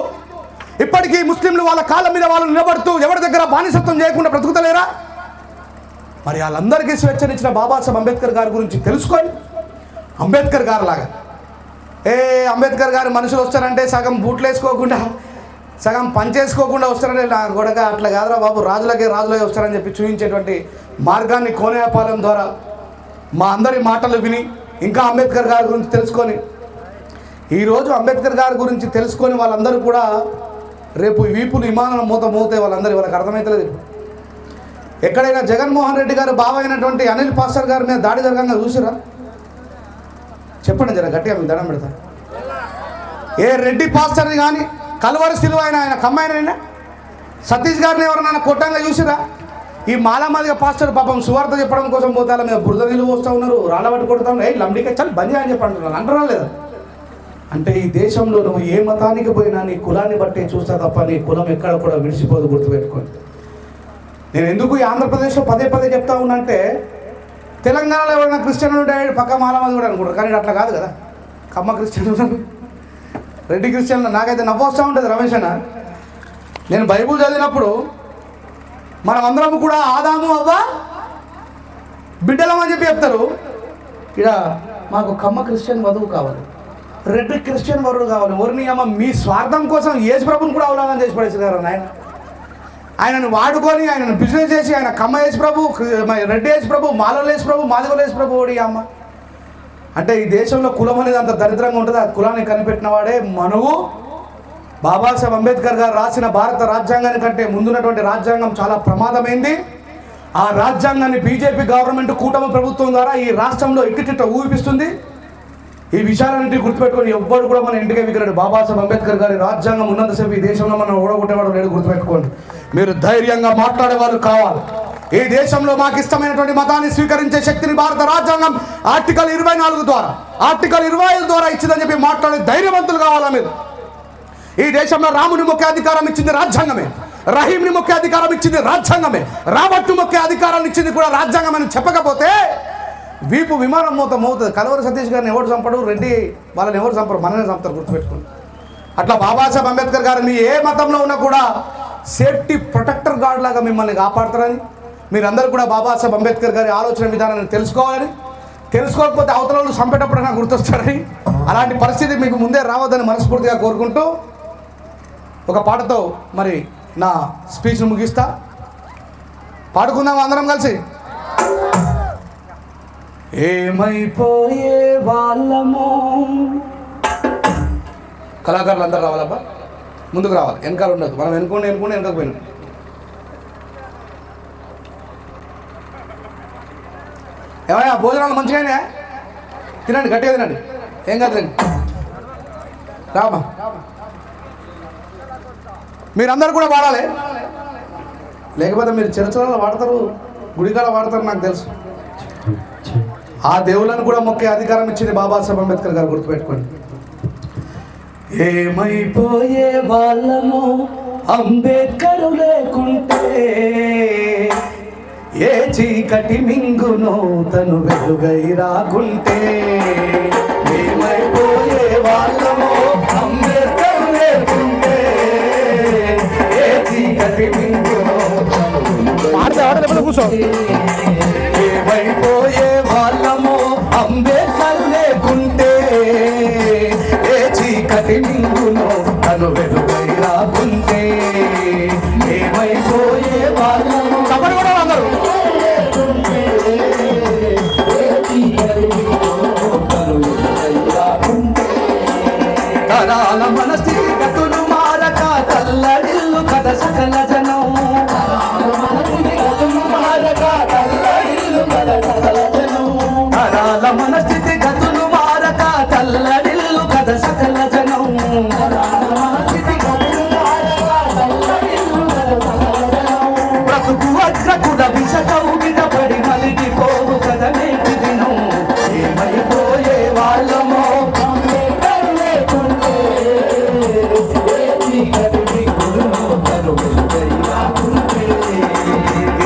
ఇప్పటికీ ముస్లింలు వాళ్ళ కాళ్ళ మీద వాళ్ళు నిలబడుతూ ఎవరి దగ్గర బానిసత్వం చేయకుండా బ్రతుకుతలేరా? మరి వాళ్ళందరికీ స్వేచ్ఛనిచ్చిన బాబాసాహెబ్ అంబేద్కర్ గారి గురించి తెలుసుకొని అంబేద్కర్ గారు లాగా అంబేద్కర్ గారు మనుషులు వస్తారంటే సగం బూట్లు వేసుకోకుండా సగం పంచేసుకోకుండా వస్తారంటే నా గొడక అట్లా కాదురా బాబు, రాజులకే వస్తారని చెప్పి చూపించేటువంటి మార్గాన్ని కోనేపాలెం ద్వారా మా అందరి మాటలు విని ఇంకా అంబేద్కర్ గారి గురించి తెలుసుకొని, ఈరోజు అంబేద్కర్ గారి గురించి తెలుసుకొని వాళ్ళందరూ కూడా రేపు వీపులు విమానం మోతే వాళ్ళకి అర్థమవుతలేదు. ఎక్కడైనా జగన్మోహన్ రెడ్డి గారు బావ అయినటువంటి అనిల్ పాస్టర్ గారి మీద దాడి జరగంగా చూసిరా? చెప్పండి జర గట్టిగా మీకు దండం పెడతా. ఏ రెడ్డి పాస్టర్ని కానీ కలువరి సిలువ ఆయన కమ్మాయినైనా సతీష్ గారిని ఎవరైనా కొట్టంగా చూసిరా? ఈ మాలామాదిగా పాస్టర్ పాపం సువార్త చెప్పడం కోసం పోతే మీద బురద నీళ్ళు పోస్తూ ఉన్నారు, రాళ్ళ పట్టు కొడుతూ ఉన్నారు. లంబడికే చల్ బందీ అని చెప్పి అంటున్నారు. అంటారా లేదా? అంటే ఈ దేశంలో నువ్వు ఏ మతానికి పోయినా నీ కులాన్ని బట్టి చూస్తా తప్ప నీ కులం ఎక్కడ కూడా విడిచిపోదు, గుర్తుపెట్టుకోండి. నేను ఎందుకు ఈ ఆంధ్రప్రదేశ్లో పదే చెప్తా ఉన్నా అంటే, తెలంగాణలో ఎవరైనా క్రిస్టియన్ ఉంటే పక్క మాలామాది కూడా అనుకుంటారు, కానీ అట్లా కాదు కదా. కమ్మ క్రిస్టియన్, రెడ్డి క్రిస్టియన్లు నాకైతే నవ్వొస్తూ ఉంటుంది. రమేష్ అన్న, నేను బైబుల్ చదివినప్పుడు మనం అందరం కూడా ఆదాము అవ్వ బిడ్డలం అని చెప్పి చెప్తారు. ఇక మాకు కమ్మ క్రిస్టియన్ వధువు కావాలి, రెడ్డి క్రిస్టియన్ వరుడు కావాలి. ఎవరిని అమ్మ మీ స్వార్థం కోసం యేసు ప్రభుని కూడా అవలాదన చేసి పడేసారు ఆయనను వాడుకొని ఆయనను బిజినెస్ చేసి ఆయన కమ్మ యేసు ప్రభు, రెడ్డి యేసు ప్రభు, మాలల యేసు ప్రభు, మాదిగల యేసు ప్రభు ఓడి అమ్మ. అంటే ఈ దేశంలో కులం అనేది అంత దరిద్రంగా ఉంటుంది. ఆ కులాన్ని కనిపెట్టిన వాడే మనవు. బాబాసాహెబ్ అంబేద్కర్ గారు రాసిన భారత రాజ్యాంగాన్ని కంటే ముందున్నటువంటి రాజ్యాంగం చాలా ప్రమాదమైంది. ఆ రాజ్యాంగాన్ని బీజేపీ గవర్నమెంట్ కూటమి ప్రభుత్వం ద్వారా ఈ రాష్ట్రంలో ఇట్టిట్ట ఊపిస్తుంది. ఈ విషయాలన్నింటినీ గుర్తుపెట్టుకొని ఎవ్వరు కూడా మన ఇంటికే విగ్రహం. బాబాసాహెబ్ అంబేద్కర్ గారి రాజ్యాంగం ఉన్నంతసేపు ఈ దేశంలో మనం ఓడగొట్టేవాడు లేడు, గుర్తుపెట్టుకోండి. మీరు ధైర్యంగా మాట్లాడేవాళ్ళు కావాలి. ఈ దేశంలో మాకు ఇష్టమైనటువంటి మతాన్ని స్వీకరించే శక్తిని భారత రాజ్యాంగం ఆర్టికల్ 24 ద్వారా, ఆర్టికల్ 25 ద్వారా ఇచ్చిందని చెప్పి మాట్లాడే ధైర్యవంతులు కావాలా మీరు? ఈ దేశంలో రాముని ముఖ్య అధికారం ఇచ్చింది రాజ్యాంగమే, రహీంని ముఖ్య అధికారం ఇచ్చింది రాజ్యాంగమే, రాబట్టు ముఖ్య అధికారాన్ని ఇచ్చింది కూడా రాజ్యాంగం అని చెప్పకపోతే వీపు విమానం మోతుంది. కలవరి సతీష్ గారిని ఎవరు చంపడు, రెడ్డి వాళ్ళని ఎవరు చంపరు, మననే చంపుతారు, గుర్తుపెట్టుకోండి. అట్లా బాబాసాహెబ్ అంబేద్కర్ గారు మీ ఏ మతంలో ఉన్నా కూడా సేఫ్టీ ప్రొటెక్టర్ గార్డ్ లాగా మిమ్మల్ని కాపాడుతారని మీరందరూ కూడా బాబాసాహెబ్ అంబేద్కర్ గారి ఆలోచన విధానాన్ని తెలుసుకోవాలని, తెలుసుకోకపోతే అవతల వాళ్ళు చంపేటప్పుడు నాకు గుర్తొస్తారని, అలాంటి పరిస్థితి మీకు ముందే రావద్దని మనస్ఫూర్తిగా కోరుకుంటూ ఒక పాటతో మరి నా స్పీచ్ను ముగిస్తా. పాడుకుందాం అందరం కలిసి. ఏమైపోయే వాళ్ళమో. కళాకారులు అందరూ రావాలబ్బా, ముందుకు రావాలి, వెనకాల ఉండదు. మనం వెనుకోండి వెనకపోయినాం. ఏమయ్యా భోజనాలు మంచిగానే తినండి, గట్టిగా తినండి, ఏం కాదు రండి. రామా మీరందరూ కూడా వాడాలి, లేకపోతే మీరు చర్చలలో వాడతారు, గుడికాడ వాడతారు, నాకు తెలుసు. ఆ దేవులను కూడా మొక్కే అధికారం ఇచ్చింది బాబాసాహెబ్ అంబేద్కర్ గారు, గుర్తుపెట్టుకోండి. ఏమైపోయే వాళ్ళను అంబేద్కర్ లేకుంటే, ఏ చీకటి మింగునో తను వెలుగై రాకుంటే. ఏమైపోయే వాళ్ళను అంబేద్కర్ లేకుంటే, ఏ చీకటి మింగునో కూర్చో. ఏమైపోయే వాళ్ళము అంబేద్కర్ లేకుంటే, ఏ చీకటి మింగునో తను వెలుగై రాకుంటే. ఏమైపోయే వాళ్ళము చెప్పండి కూడా అందరూ. తరాల మనస్థితి గతులు మారక తల్లడిల్లు కథ సకల జనం. తరాల మనస్థితి గతులు మారక తల్లడిల్లు కథ సకల జనం. బ్రతుకు అగ్రకుడ విషకౌగిట పడి మలిగిపోవు కథ నేటి దినం. ఏమైపోయే వాళ్ళమో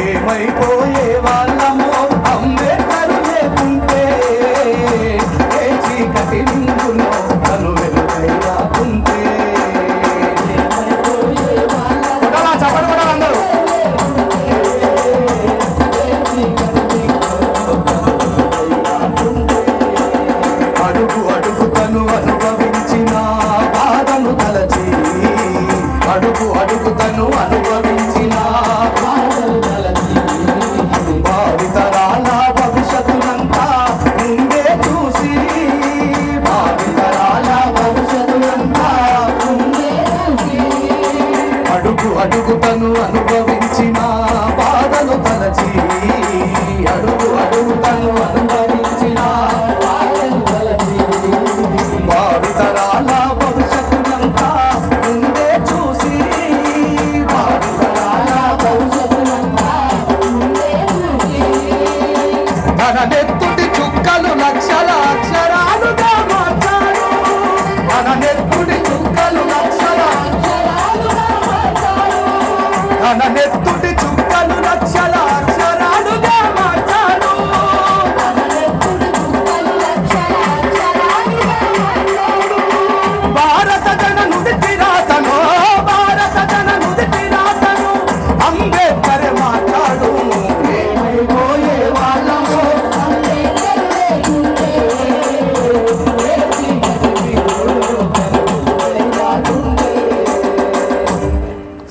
ఏమైపోయే వాళ్ళమో అంబేద్కర్ లేకుంటే, ఏ చీకటి నిండునో తను వెలుగై రాకుంటే. చెప్పండి కూడా అందరూ. అడుగు అడుగు తను అనుభవించిన బాధను తలచి, అడుగు అడుగు తను అనుభవించిన బాధను తలచి, భావితరాల భవిష్యత్తునంతా ముందే చూసి, భావితరాల భవిష్యత్తునంతా ముందే చూసి, అడుగు అడుగు తను అనుభవించిన బాధను తలచి, అడుగు అడుగు తను అనుభవించిన బాధను తలచి, భావితరాల భవిష్యత్తునంతా ముందే చూసి, భావితరాల భవిష్యత్తునంతా ముందే చూసి, తన నెత్తుటి చుక్కలు లక్షల అక్షరాలుగా మార్చాడు. తన నెత్తుటి చుక్కలు లక్షల అక్షరాలుగా మార్చాడు. తన నెత్తుటి చుక్కలు లక్షల అక్షరాలుగా మార్చాడు. భారత జన నుడితి రాతను, భారత జన నుడితి రాతను అంబేద్కర్ మాట్లాడు. ఏమైపోయే వాళ్ళము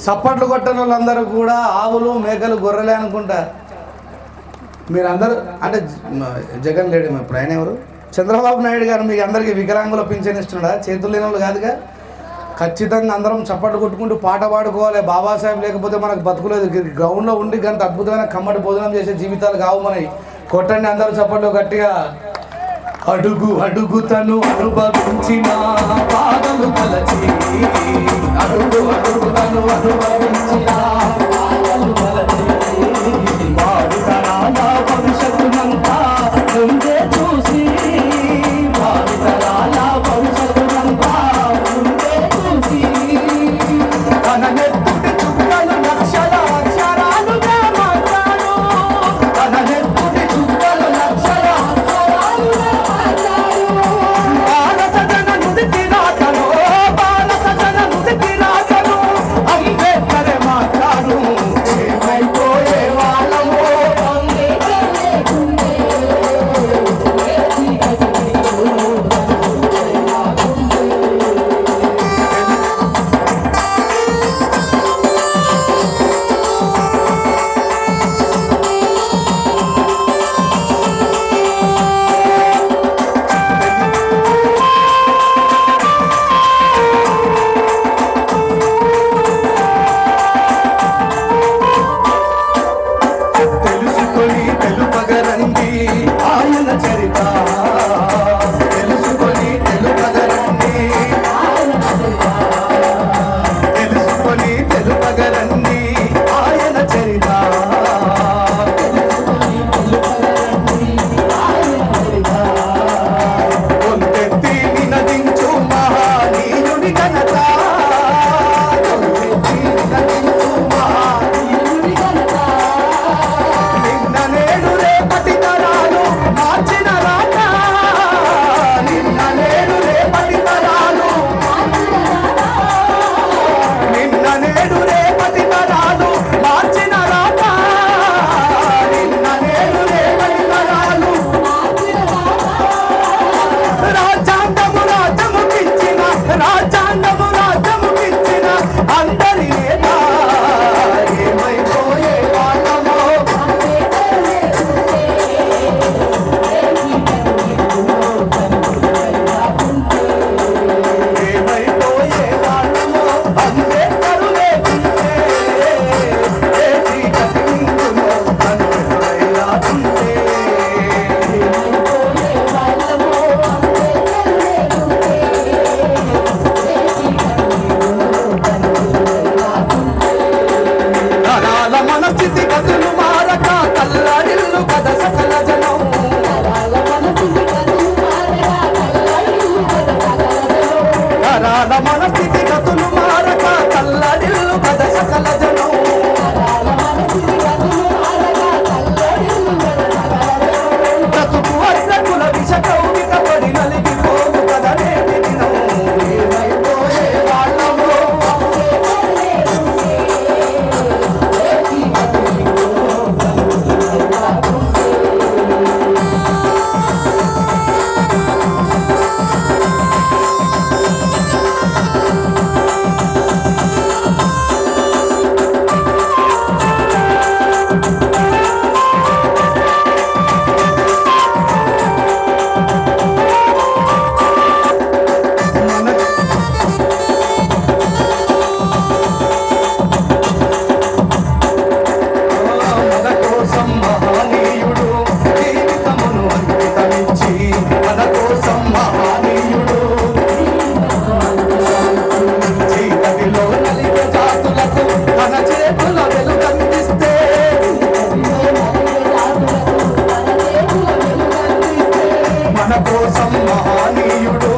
చప్పట్లు కొట్టని వాళ్ళందరూ కూడా ఆవులు మేకలు గొర్రెలే అనుకుంటా. మీరందరూ అంటే జగన్ లేడు ఇప్పుడు, ఆయన ఎవరు? చంద్రబాబు నాయుడు గారు మీకు అందరికీ వికలాంగుల పింఛన్ ఇస్తున్నాడా? చేతులు లేని వాళ్ళు కాదుగా. ఖచ్చితంగా అందరం చప్పట్లు కొట్టుకుంటూ పాట పాడుకోవాలి. బాబాసాహెబ్ లేకపోతే మనకు బతుకులేదు. గ్రౌండ్లో ఉండి గంట అద్భుతమైన కమ్మటి భోజనం చేసే జీవితాలు కావు మనవి. కొట్టండి అందరూ చప్పట్లు గట్టిగా. అడుగు అడుగు తను అనుభవించిన బాధలు తలచి, అడుగు అడుగు తను అనుభవించిన బాధలు తలచి, భావితరాల భవిష్యత్తునంతా ముందే చూసి, భావితరాల భవిష్యత్తునంతా ముందే చూసి, తన నెత్తుటి చుక్కలు లక్షల అక్షరాలుగా మార్చాడు. తన నెత్తుటి చుక్కలు లక్షల అక్షరాలుగా మార్చాడు. భారత జన నుడితి రాతను, భారత జన నుడితి రాతను అంబేద్కర్ మాట్లాడు. ఏమైపోయే వాళ్ళము మన కోసం మహనీయుడు